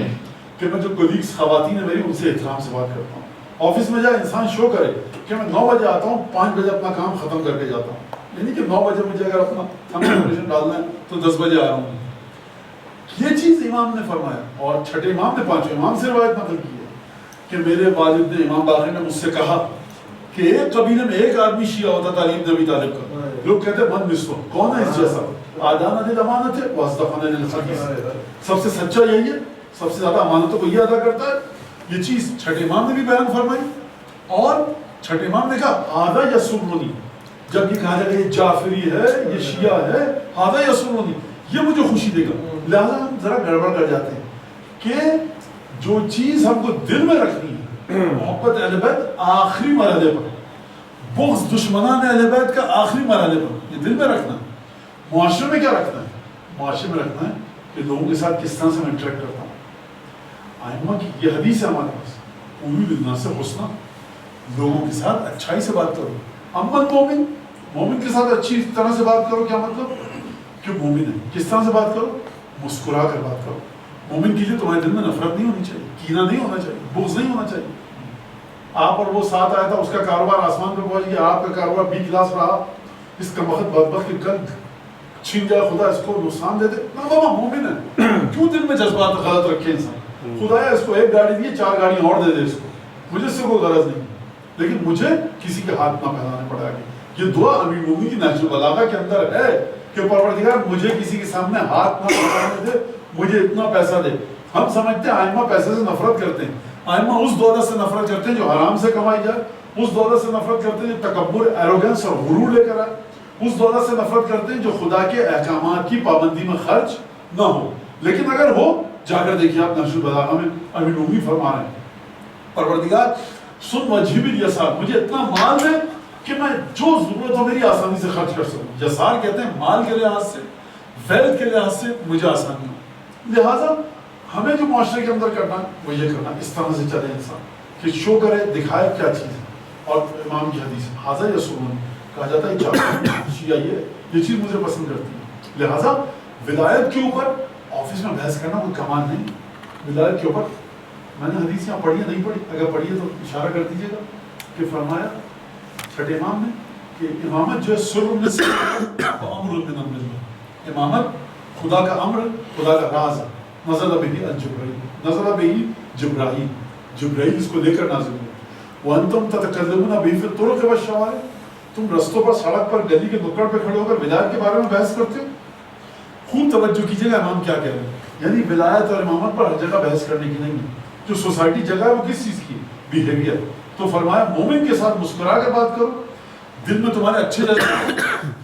کہ میں جو کولیگس خواتین ہیں میری ان سے احترام سے بات کرتا ہوں. آفس میں جائے انسان شو کرے کہ میں 9 بجے آتا ہوں, 5 بجے اپنا کام ختم کر کے جاتا ہوں. یعنی کہ 9 بجے مجھے اگر اپنا کنسنٹریشن ڈالنا ہے تو 10 بجے آ رہا ہوں. یہ چیز امام نے فرمایا, اور چھٹے امام نے 5ویں امام سے روایت نقل کی ہے کہ میرے والد نے امام باقر نے مجھ سے کہا کہ ایک قبیلے میں ایک آدمی شیعہ ہوتا تھا علی بن ابی طالب کا. لوگ کہتے ہیں من نصف, کون ہے اس جیسا؟ آدانہ دل امانت ہے واصدقانہ للحدیث, سب سے سچا یہی ہے, سب سے زیادہ امانتوں کو یہ ادا کرتا ہے. یہ چیز چھٹے امام نے بھی بیان فرمائی. اور چھٹے امام نے کہا آدھا یسرنی, جب یہ کہا جائے کہ یہ جعفری ہے, یہ شیعہ ہے, آدھا یسرنی, یہ مجھے خوشی دے گا. لہٰذا ہم ذرا گڑبڑ کر جاتے ہیں کہ جو چیز ہم کو دل میں رکھنی ہے, محبت اہل بیت آخری مرحلے پر, بغض دشمنان اہل بیت کا آخری مرحلے پر, یہ دل میں رکھنا ہے. معاشرے میں کیا رکھنا ہے؟ معاشرے میں رکھنا ہے کہ لوگوں کے ساتھ کس طرح سے میں انٹریکٹ کرتا ہوں. ائمہ کی یہ حدیث ہے ہمارے پاس, قولوا للناس حسنا, لوگوں کے ساتھ اچھائی سے بات کرو. اما المومن, مومن کے ساتھ اچھی طرح سے بات کرو. کیا مطلب کہ مومن ہے کس طرح سے بات کرو؟ مسکرا کر بات کرو. مومن کے لیے تمہارے دل میں نفرت نہیں ہونی چاہیے, کینہ نہیں ہونا چاہیے, بغض نہیں ہونا چاہیے. آپ اور وہ ساتھ آیا تھا, اس کا کاروبار آسمان پہ پہنچ گیا, آپ کا کاروبار B کلاس رہا, اس کا وقت بدبخت کے کل چھین جائے, خدا اس کو نقصان دے دے. نہ بابا مومن ہے, کیوں دل میں جذبات غلط رکھے انسان؟ خدایا اس کو 1 گاڑی دی, 4 گاڑی اور دے دے اس کو, مجھے اس سے کوئی غرض نہیں, لیکن مجھے کسی کے ہاتھ نہ پھیلانے پڑا. یہ دعا امیر مومنین کی نہج البلاغہ کے اندر ہے کہ پروردگار مجھے کسی کے سامنے ہاتھ نہ پھیلانے دے, مجھے اتنا پیسہ دے. ہم سمجھتے ہیں ائمہ پیسے سے نفرت کرتے ہیں. ائمہ اس دولت سے نفرت کرتے ہیں جو حرام سے کمائی جائے, اس دولت سے نفرت کرتے ہیں جو تکبر, ایروگنس اور غرور لے کر آئے, اس دولت سے نفرت کرتے ہیں جو خدا کے احکامات کی پابندی میں خرچ نہ ہو. لیکن اگر ہو, جا کر دیکھیے آپ نہج البلاغہ میں امیر مومنین فرما رہے ہیں پروردگار سن وجہب الیسار, مجھے اتنا مال دے کہ میں جو ضرورت ہو میری آسانی سے خرچ کر سکوں. یسار کہتے ہیں مال کے لحاظ سے, ویلتھ کے لحاظ سے مجھے آسانی ہو. لہٰذا ہمیں جو معاشرے کے اندر کرنا وہ یہ کرنا, اس طرح سے چلے انسان کہ شو کرے, دکھائے کیا چیز ہے. اور امام کی حدیث حاضر یسرون, کہا جاتا ہے شیعہ یہ چیز مجھے پسند کرتی ہے. لہٰذا ولایت کے اوپر آفس میں بحث کرنا کوئی کمال نہیں. ولایت کے اوپر میں نے حدیث یہاں پڑھی ہے, نہیں پڑھی, اگر پڑھی ہے تو اشارہ کر دیجیے گا کہ فرمایا چھٹے امام نے کہ امامت جو ہے سر میں سے امر من اللہ, امامت خدا کا امر, خدا کا راز ہے. نزل بہ الجبرائیل, نزل بہ جبرائیل, جبرائیل اس کو لے کر نازل ہوئے. وانتم تتکلمون بہ فی الطرق والشوارع, تم رستوں پر, سڑک پر, گلی کے نکڑ پہ کھڑے ہو کر ولایت کے بارے میں بحث کرتے ہو. خوب توجہ کیجیے گا امام کیا کہہ رہے ہیں. یعنی ولایت اور امامت پر ہر جگہ بحث کرنے کی نہیں ہے. جو سوسائٹی جگہ ہے وہ کس چیز کی بیہیویئر. تو فرمایا مومن کے ساتھ مسکرا کر بات کرو, دل میں تمہارے اچھے لگے.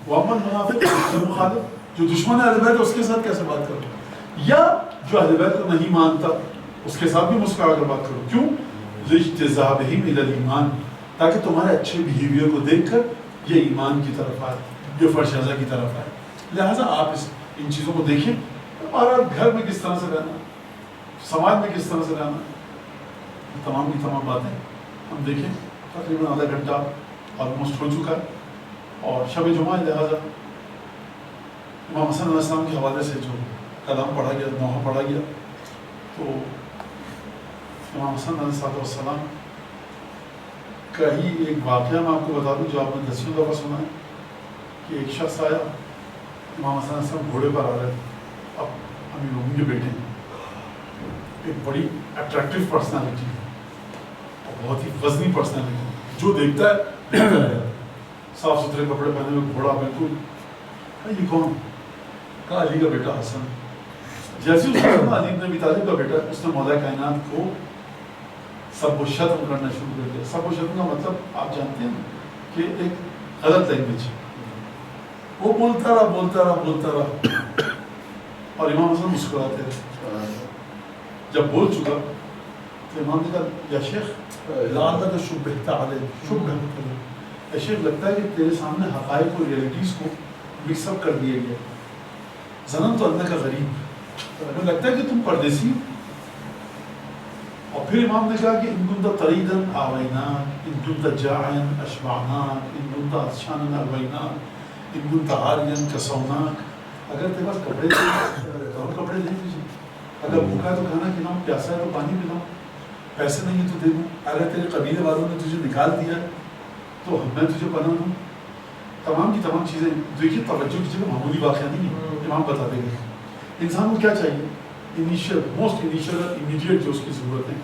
وامن منافق مخالف, جو دشمن ہے اہل بیت اس کے ساتھ کیسے بات کرو, یا جو اہل بیت کو نہیں مانتا اس کے ساتھ بھی مسکرا کر بات کرو. کیوں؟ لِاجْتِذَابِهِمْ إِلَى الْإِيمَانِ, تاکہ تمہارے اچھے بیہیویئر کو دیکھ کر یہ ایمان کی طرف آئے, یہ فرشازہ کی طرف آئے. لہٰذا آپ ان چیزوں کو دیکھیں. ہمارا گھر میں کس طرح سے رہنا, سماج میں کس طرح سے رہنا, تمام کی تمام باتیں ہم دیکھیں. تقریباً آدھا گھنٹہ آلموسٹ ہو چکا ہے, اور شب جمعہ لہٰذا امام حسن علیہ السلام کے حوالے سے جو کلام پڑھا گیا, نوحہ پڑھا گیا, تو امام حسن علیہ السلام کا ہی ایک واقعہ میں آپ کو بتا دوں جو آپ نے 10ویں دفعہ سنا ہے. کہ ایک شخص آیا, امام حسن علیہ السلام گھوڑے پر آ رہے, اب امیر المومنین کے بیٹے ہیں, ایک بڑی اٹریکٹیو پرسنالٹی اور بہت ہی وزنی پرسنالٹی, جو دیکھتا ہے صاف ستھرے کپڑے پہنے ہوئے, گھوڑا بالکل. یہ کون؟ کہا علی کا بیٹا حسن. جیسے اس نے علی بن ابی طالب کا بیٹا, اس نے مولا کائنات کو سب و شتم کرنا شروع کر دیا. سب و شتم کا مطلب آپ جانتے ہیں کہ ایک غلط لینگویج. وہ بولتا رہا اور امام حسن مسکراتے رہے. جب بول چکا تو امام نے کہا یا شیخ لعلک شبہت علیہ, اے شیخ لگتا ہے کہ تیرے سامنے حقائق اور ریئلٹیز کو مکس اپ کر دیا گیا. ظننت انک غریب, مجھے لگتا ہے کہ تم پردیسی. اور پھر امام نے کہا کہ ان کنت طریدا آویناک, ان کنت جاعا اشبعناک, ان کنت عطشانا ارویناک, ان کنت عاریا کسوناک. اگر تیرے پاس کپڑے تھے تو اور کپڑے دیں تجھے, اگر بھوکا ہے تو کھانا کھلاؤں, پیاسا ہے تو پانی پلاؤں, پیسے نہیں ہے تو دے دوں, اگر تیرے قبیلے والوں نے تجھے نکال دیا تو میں تجھے پناہ دوں. تمام کی تمام چیزیں دیکھیے, توجہ کیجیے, معمولی واقعہ نہیں ہے. امام بتا دیں گے انسان کو کیا چاہیے. انیشیل موسٹ انیشیل اور امیڈیٹ جو اس کی ضرورت ہے,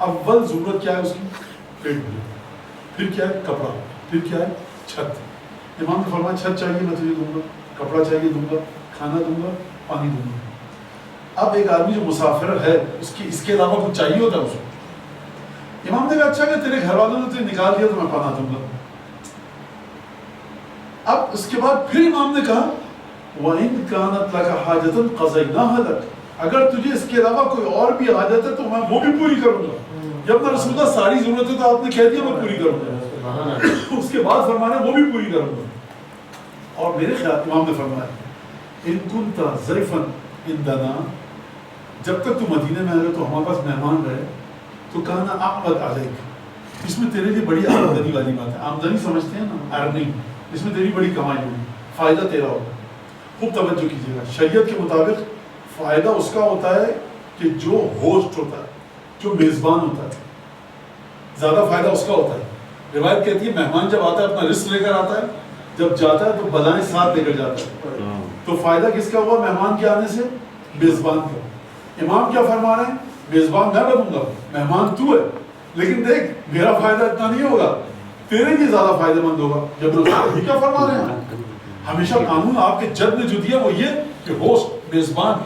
اول ضرورت کیا ہے اس کی؟ پیٹ بھرے. پھر کیا ہے؟ کپڑا. پھر کیا ہے؟ چھت. امام نے فرمایا چھت چاہیے میں تجھے دوں گا, کپڑا چاہیے دوں گا, کھانا دوں گا, پانی دوں گا. اب ایک آدمی جو مسافر ہے اس کے علاوہ کچھ چاہیے ہوتا ہے اس کو. امام نے کہا اچھا کہ تیرے گھر والوں نے تجھے نکال دیا تو میں پناہ دوں گا. اب اس کے بعد پھر امام نے کہا وَإِن كَانَتْ لَكَ حَاجَةٌ قَضَيْنَاهَا لَكَ, اگر تجھے اس کے علاوہ کوئی اور بھی حاجت ہے تو میں وہ بھی پوری کروں گا. جب میں رسول اللہ ساری ضرورت ہے تو آپ نے کہہ دیا میں پوری کروں گا, اس کے بعد فرمانا وہ بھی پوری کروں گا. اور میرے خیال امام نے فرمایا ان كنت ضيفا عندنا, جب تک تو مدینے میں آئے تو ہمارے پاس مہمان رہے تو کانا اعود علیک. اس میں تیرے لیے بڑی آمدنی والی بات ہے. آمدنی سمجھتے ہیں نا, ارننگ, اس میں تیری بڑی کمائی ہوگی, فائدہ تیرا ہوگا. خوب توجہ کیجیے گا, شریعت کے مطابق فائدہ اس کا ہوتا ہے کہ جو ہوسٹ ہوتا ہے, جو میزبان ہوتا ہے, زیادہ فائدہ اس کا ہوتا ہے. روایت کہتی ہے مہمان جب آتا ہے اپنا رزق لے کر آتا ہے, جب جاتا ہے تو بلائیں ساتھ لے کر جاتا ہے. تو فائدہ کس کا ہوا مہمان کے آنے سے؟ میزبان کا. امام کیا فرما رہے ہیں؟ میزبان میں بنوں گا, مہمان تو ہے, لیکن دیکھ میرا فائدہ اتنا نہیں ہوگا, تیرے لیے زیادہ فائدہ مند ہوگا. جب رسول کیا فرما رہے ہیں, ہمیشہ قانون آپ کے جج نے جو دیا وہ یہ کہ ہوسٹ میزبان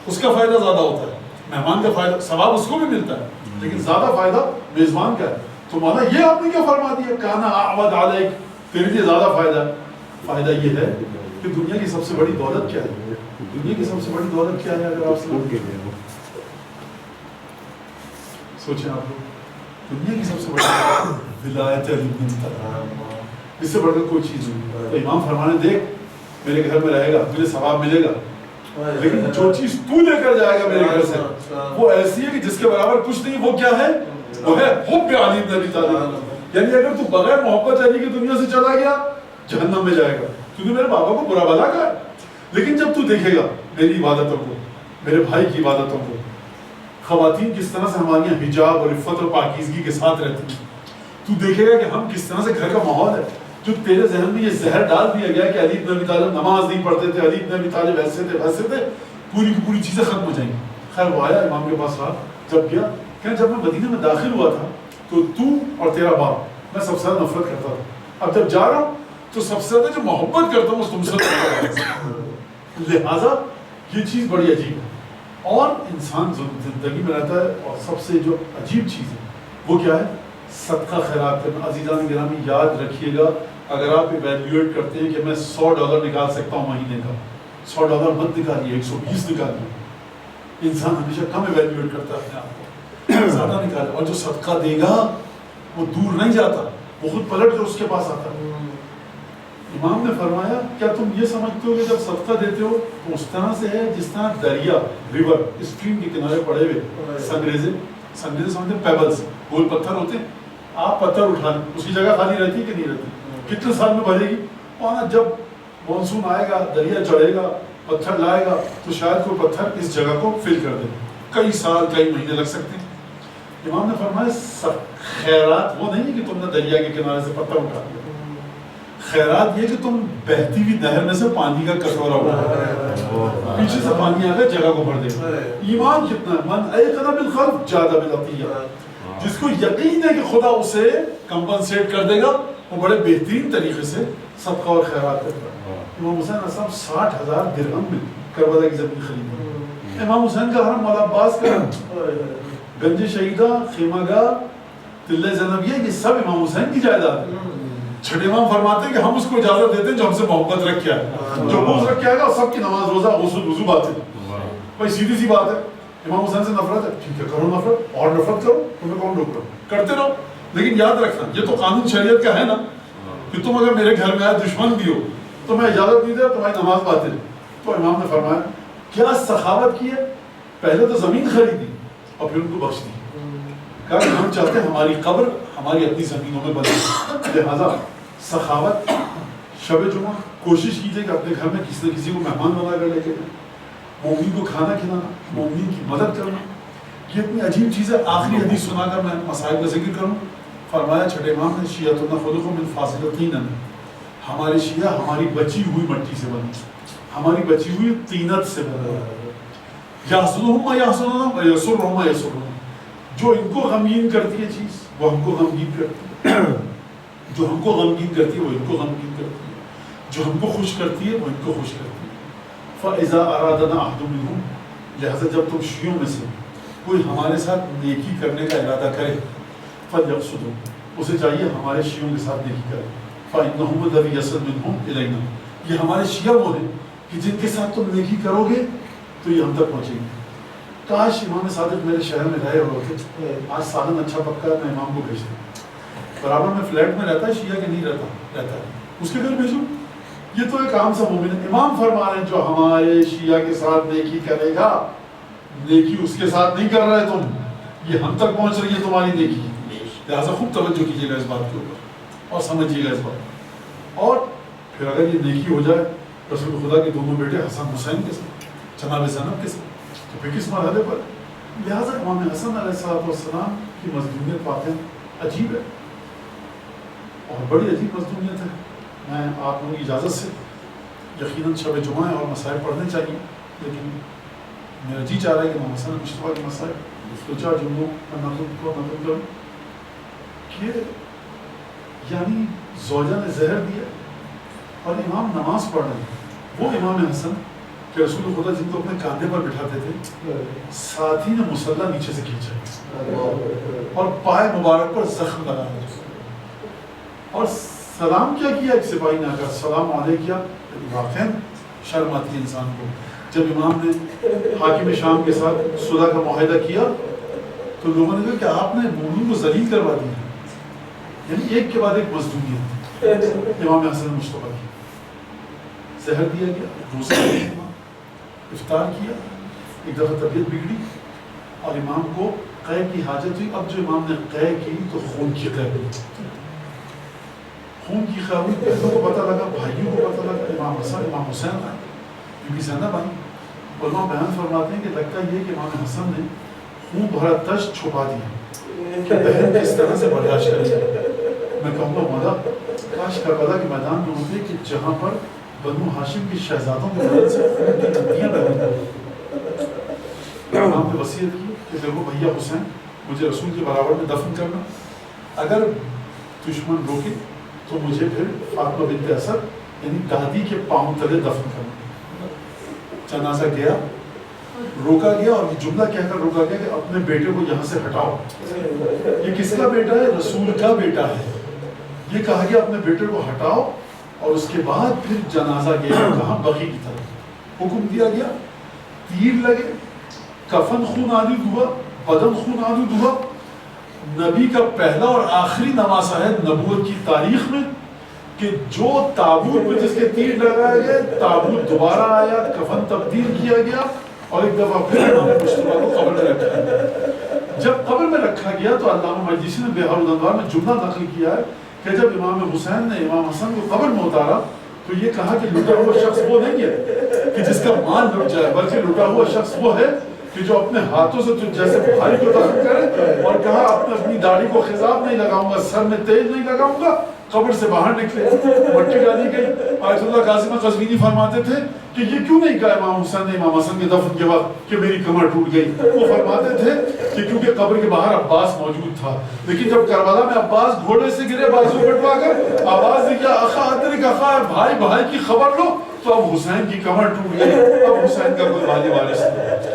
اس کا فائدہ زیادہ ہوتا ہے, مہمان کا فائدہ ثواب اس کو بھی ملتا ہے, لیکن زیادہ فائدہ میزبان کا ہے. تو مولا یہ آپ نے کیا فرما دیا, کانا اعود علیک, تیرے لیے زیادہ فائدہ. فائدہ یہ ہے کہ دنیا کی سب سے بڑی دولت کیا ہے؟ دنیا کی سب سے بڑی دولت کیا ہے؟ اگر آپ سوچیں, آپ لوگ دنیا کی سب سے بڑی ولایت علی بن ابی طالب, اس سے بڑھ کر کوئی چیز نہیں. تو امام فرمانے دیکھ میرے گھر میں رہے گا تجھے ثواب ملے گا, لیکن جو چیز تو لے کر جائے گا میرے گھر سے وہ ایسی ہے کہ جس کے برابر کچھ نہیں. وہ کیا ہے؟ وہ ہے حب علی بن ابی طالب. یعنی اگر تو بغیر محبت علی کی دنیا سے چلا گیا جہنم میں جائے گا, کیونکہ میرے بابا کو برا بھلا کہا. لیکن جب تو دیکھے گا میری عبادتوں کو, میرے بھائی کی عبادتوں کو, خواتین کس طرح سے ہماری یہاں حجاب اور عفت اور پاکیزگی کے ساتھ رہتی ہیں, تو دیکھے گا کہ ہم کس طرح سے گھر کا ماحول ہے. جو تیرے ذہن میں یہ زہر ڈال دیا گیا کہ علی بن ابی طالب نماز نہیں پڑھتے تھے, علی بن ابی طالب ایسے تھے ویسے تھے, پوری کی پوری چیزیں ختم ہو جائیں گی. خیر وہ آیا امام کے پاس رہا, جب گیا کہ جب میں مدینے میں داخل ہوا تھا تو اور تیرا باپ میں سب سے زیادہ نفرت کرتا تھا, اب جب جا رہا ہوں تو سب سے زیادہ جو محبت کرتا ہوں وہ تم سے. لہٰذا یہ چیز بڑی عجیب ہے، اور انسان زندگی میں رہتا ہے، اور سب سے جو عجیب چیز ہے وہ کیا ہے؟ صدقہ خیرات کرنا۔ عزیزان گرامی یاد رکھیے گا، اگر آپ ایویلیویٹ کرتے ہیں کہ میں $100 نکال سکتا ہوں مہینے کا، $100 مت نکالیے، 120 نکالیے۔ انسان ہمیشہ کم ایویلیویٹ کرتا ہے اپنے آپ کو، زیادہ نکالے، اور جو صدقہ دے گا وہ دور نہیں جاتا، وہ خود پلٹ کے اس کے پاس آتا ہے۔ امام نے فرمایا کیا تم یہ سمجھتے ہو کہ جب صدقہ دیتے ہو تو اس طرح سے ہے جس طرح دریا، ریور، اسٹریم کے کنارے پڑے ہوئے سنگریزے سمجھتے ہیں، پیبلز، گول پتھر ہوتے ہیں، آپ پتھر اٹھا لیں، اس کی جگہ خالی رہتی ہے کہ نہیں رہتی؟ کتنے سال میں بھرے گی؟ اور جب مانسون آئے گا، دریا چڑھے گا، پتھر لائے گا، تو شاید کوئی پتھر اس جگہ کو فل کر دے، کئی سال کئی مہینے لگ سکتے ہیں۔ امام نے فرمایا خیرات وہ نہیں کہ تم نے دریا کے کنارے سے پتھر اٹھا لیا، خیرات یہ کہ تم بہتی ہوئی نہر میں سے پانی کا کٹورا اٹھا، پیچھے سے پانی آ کر جگہ کو بھر دے۔ ایمان کتنا ہے، من ایقن بالخلق جاد بالعطیہ، جس کو یقین ہے کہ خدا اسے کمپنسیٹ کر دے گا، وہ بڑے بہترین طریقے سے صدقہ اور خیرات کرتا ہے۔ امام حسین علیہ السلام 60,000 درہم میں کربلا کی زمین خریدی۔ امام حسین کا حرم مولا عباس کا گنج شہیدہ، خیمہ گاہ، تلہ زینبیہ، یہ سب امام حسین کی جائیداد ہے۔ چھٹے امام فرماتے ہیں کہ ہم اس کو اجازت دیتے ہیں جو ہم سے محبت رکھ کے آئے، جو بغض رکھ کے آئے گا سب کی نماز روزہ غسل وضو بات ہے، بھائی سیدھی سی بات ہے۔ امام حسین سے نفرت ہے، ٹھیک ہے کرو نفرت، اور نفرت کرو، تمہیں کون روک رہا، کرتے رہو، لیکن یاد رکھنا یہ تو قانون شریعت کا ہے نا کہ تم اگر میرے گھر میں آئے دشمن بھی ہو تو میں اجازت نہیں دے تمہاری نماز باطل۔ تو امام نے فرمایا کیا سخاوت کی ہے، پہلے تو زمین خریدی اور پھر ان کو بخش دی، کہا کہ ہم چاہتے ہیں ہماری قبر ہماری اپنی زمینوں میں بنے، لہٰذا سخاوت شب جمعہ کوشش کیجیے کہ اپنے گھر میں کسی نہ کسی کو مہمان بنا کر لے کے جائیں، مومن کو کھانا کھلانا، مومن کی مدد کرنا، یہ اتنی عجیب چیز ہے۔ آخری حدیث سنا کر میں مسائل کا ذکر کروں، فرمایا چھٹے امام نے شیعتنا خلقوا من فاضلۃ طین، ہمارے شیعہ ہماری بچی ہوئی مٹی سے بنے، ہماری بچی ہوئی طینت سے بنے، یحسنہم ما یحسننا ویسرہم ما یسرنا، جو ان کو غمگین کرتی ہے چیز وہ ہم کو غمگین کرتی ہے، جو ہم کو غمگین کرتی ہے وہ ان کو غمگین کرتی ہے، جو ہم کو خوش کرتی ہے وہ ان کو خوش کرتی ہے۔ فَإِذَا أَرَادَنَا أَحَدٌ مِّنْهُمْ، لہذا جب تم شیعوں میں سے کوئی ہمارے ساتھ نیکی کرنے کا ارادہ کرے، فَلْيَقْصُدْهُ، اسے چاہیے ہمارے شیعوں کے ساتھ نیکی کرے، فَإِنَّهُمُ الَّذِي يَصِلُ مِنْهُمْ إِلَيْنَا، یہ ہمارے شیعہ وہ ہیں کہ جن کے ساتھ تم نیکی کرو گے تو یہ ہم تک پہنچیں گے۔ کاش امام صادق میرے شہر میں رہے ہوتے، آج سالن اچھا پکا ہے میں امام کو بھیجتا ہوں، برابر میں فلیٹ میں رہتا ہے شیعہ کہ نہیں رہتا ہے، اس کے گھر بھیجوں، یہ تو ایک عام سا مومن ہے۔ امام فرما رہے ہیں جو ہمارے شیعہ کے ساتھ نیکی کرے گا، نیکی اس کے ساتھ نہیں کر رہے تم، یہ ہم تک پہنچ رہی ہے تمہاری نیکی، لہٰذا خوب توجہ کیجیے گا اس بات کے اوپر اور سمجھیے گا اس بات۔ اور پھر اگر یہ نیکی ہو جائے رسول خدا کے دونوں بیٹے حسن حسین کے ساتھ، جناب زینب کے ساتھ، تو پھر کس مرحلے پر؟ لہٰذا امام حسن علیہ السلام کی مظلومیت واقعی عجیب ہے اور بڑی عجیب مظلومیت ہے۔ میں آپ لوگوں کی اجازت سے یقیناً شب جمعہ اور مسائل پڑھنے چاہیے، لیکن میرا جی چاہ رہا ہے کہ امام حسن مصطفیٰ کے مسائل دو چار جملوں کا نظم کروں کہ یعنی زوجہ نے زہر دیا اور امام نماز پڑھ رہے ہیں، وہ امام حسن کہ رسول خدا جن کو اپنے کاندھے پر بٹھاتے تھے، ساتھی نے مصلی نیچے سے کھینچا اور پائے مبارک پر زخم لگایا اور سلام کیا ایک سپاہی نے آ کر سلام علیکم کیا۔ واقعاً شرم آتی ہے انسان کو، جب امام نے حاکم شام کے ساتھ صلح کا معاہدہ کیا تو لوگوں نے کہا کہ آپ نے مومنین کو ذلیل کروا دیا، یعنی ایک کے بعد ایک مظلومیت امام حسن مصطفیٰ کی۔ زہر دیا گیا، روزہ رکھا، افطار کیا، ایک دفعہ طبیعت بگڑی اور امام کو قے کی حاجت ہوئی۔ اب جو امام نے قے کی تو خون کی قے ہوئی، خون کی خون بہنوں کو پتہ لگا، بھائیوں کو پتہ لگا، امام حسن امام حسین آئے، بی بی زینب آئی، علماء بیان فرماتے ہیں کہ لگتا یہ کہ امام حسن نے خون بھرا تشت چھپا دیا کہ بہن کس طرح سے برداشت کرے۔ میں کہوں گا مولا کاش کربلا کے میدان میں ہوتے کہ جہاں پر بنو ہاشم کی شہزادوں کے بدن سے خون کی ندیاں بہنے۔ امام نے وصیت کی کہ دیکھو بھیا حسین مجھے رسول کے برابر میں دفن کرنا، اگر دشمن روکے تو مجھے پھر فاطمہ بنت اسد یعنی دادی کے پاؤں تلے دفن کرنا۔ جنازہ گیا، روکا گیا اور یہ جملہ کہہ کر روکا گیا کہ اپنے بیٹے کو یہاں سے ہٹاؤ. یہ کس کا بیٹا ہے؟ رسول کا بیٹا ہے. یہ کہا گیا اپنے بیٹے کو ہٹاؤ، اور اس کے بعد پھر جنازہ گیا کہاں؟ بقیع کی طرف. حکم دیا گیا، تیر لگے، کفن خون آلود ہوا، بدن خون آلود ہوا. نبی کا پہلا اور آخری نواسہ ہے نبوت کی تاریخ میں کہ جو تابوت میں جس کے تیر لگائے گئے، تابوت دوبارہ آیا، کفن تبدیل کیا گیا، اور ایک دفعہ پھر امام مصطفیٰ کو قبر میں رکھا گیا. جب قبر میں رکھا گیا تو علامہ مجلسی نے بہار الانوار میں جملہ نقل کیا ہے کہ جب امام حسین نے امام حسن کو قبر میں اتارا تو یہ کہا کہ لٹا ہوا شخص وہ نہیں ہے کہ جس کا مال لٹ جائے، بلکہ لٹا ہوا شخص وہ ہے کہ جو اپنے ہاتھوں سے جیسے بھاری کو دفن کرے، اور کہا اپنی داڑھی کو خضاب نہیں لگاؤں گا، سر میں تیل نہیں لگاؤں گا. قبر سے باہر نکلے، مٹی ڈالی گئی. آیت اللہ قاسم قزوینی فرماتے تھے کہ یہ کیوں نہیں کہا امام حسین نے امام حسن کے دفن کے وقت کہ میری کمر ٹوٹ گئی. وہ فرماتے تھے کہ کیونکہ قبر کے باہر عباس موجود تھا، لیکن جب کربلا میں عباس گھوڑے سے گرے بازو کٹوا کر آواز دی کہ اخا ادرک اخا، بھائی بھائی کی خبر لو، تو اب حسین کی کمر ٹوٹ گئی. اب حسین کا کوئی والی وارث نہیں.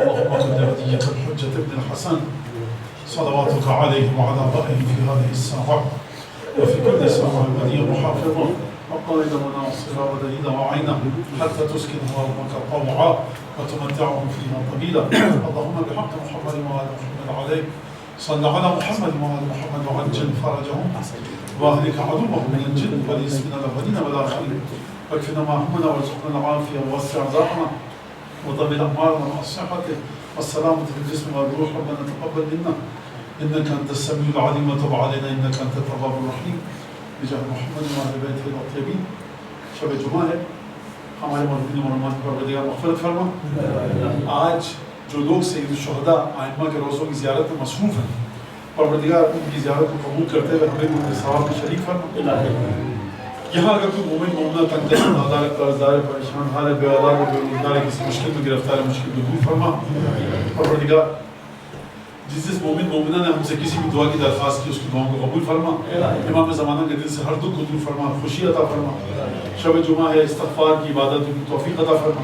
اللهم قد هدية الحجة ابن الحسن صلواتك عليه وعلى آله في هذه الساعة وفي كل ساعة وليا وحافظا وقائدا وناصرا ودليلا وعينا حتى تسكنه أرضك طوعا وتمتعهم فيها طويلا. اللهم بحق محمد وآل محمد عليك صل على محمد وآل محمد وعجل فرجهم وأهلك عدوهم من الجن والإنس من الأولين والآخرين واكفنا ما همنا وارزقنا العافية ووسع رزقنا وطول أعمارنا مع الصحة والسلامة في الجسم والروح. ربنا تقبل منا إنك أنت السميع العليم وتب علينا إنك أنت التواب الرحيم بجاه محمد وآل بيته الطيبين. شب جمعہ ہے، ہمارے مرحومین مرحومات کی پروردگار مغفرت فرما. آج جو لوگ سید الشہداء ائمہ کے روزوں کی زیارت میں مصروف ہیں، پروردگار ان کی زیارت کو قبول کرتے ہوئے ہمیں ان کے ثواب میں شریک فرما. یہاں اگر کوئی مومن مومنہ تنگ دست، نادار، قرضدار، پریشان حال ہے، بے اولاد ہے، بے روزگار ہے، کسی مشکل میں گرفتار ہے، مشکل کو دور فرما. پروردگار جس مومن مومنہ نے ہم سے کسی بھی دعا کی درخواست کی، اس کی دعاؤں کو قبول فرما. امام زمانہ کے دل سے ہر دکھ کو دور فرما، خوشی عطا فرما. شب جمعہ ہے، استغفار کی عبادت کی توفیق عطا فرما.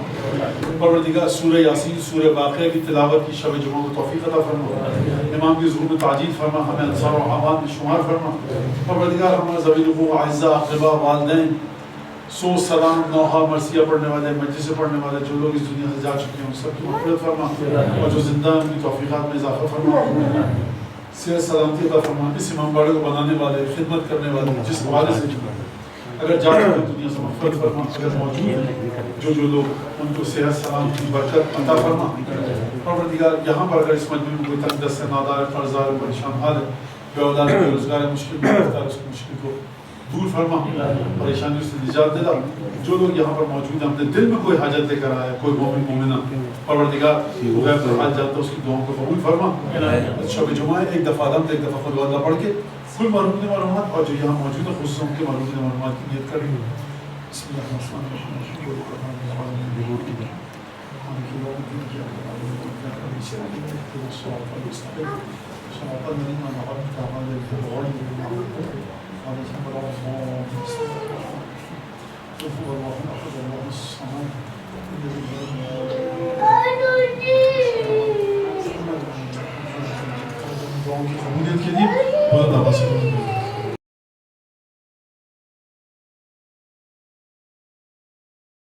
پروردگار سورہ یاسین، سورہ واقعہ کی تلاوت کی شب جمعہ کو توفیق عطا فرما. امام کی ظہور میں تعجیل فرما، ہمیں انصار و اعوان میں شمار فرما. پروردگار ہمارے ذوی الحقوق، اعزاء، اقرباء، والدین، سو سلام، نوحہ، مرثیہ پڑھنے والے، مجلس پڑھنے والے، جو لوگ اس دنیا سے جا چکے ہیں ان سب کی مغفرت فرما، اور جو زندہ ہیں ان کی توفیقات میں اضافہ فرما. صحت سلامتی عطا فرما. اس امام باڑے کو بنانے والے، خدمت کرنے والے، جس حوالے سے اگر جا چکے دنیا سے مغفرت فرما. اگر موجود ہیں جو لوگ، ان کو صحت سلامتی برکت عطا فرما. پروردگار یہاں پر اگر اس مجمع میں کوئی تنگ دست ہے، نادار ہے، قرضدار ہے، پریشان حال ہے، بے اولاد ہے، بے روزگار ہے، مشکل میں گرفتار ہے، اس کی مشکل کو دور فرما، پریشانیوں سے نجات دلا. جو لوگ یہاں پر موجود ہیں، اپنے دل میں کوئی حاجت لے کر آیا ہے، کوئی مومن مومنہ، پروردگار غیب کا حال جانتا ہے، اس کی دعاؤں کو قبول فرما. شب جمعہ ایک دفعہ الحمد، ایک دفعہ قل اللہ پڑھ کے کل مرحومین مرحومات اور جو یہاں موجود ہیں خصوصاً کے مرحومین مرحومات کی نیت کریں. بسم اللہ الرحمن الرحیم. الحمد للہ رب العالمین مالک یوم الدین. صراط المستقیم صراط الذین انعمت علیہم غیر المغضوب عليهم ولا الضالين. هو الله احد الله الصمد الذي لم يلد ولم يولد ولم يكن له كفوا احد.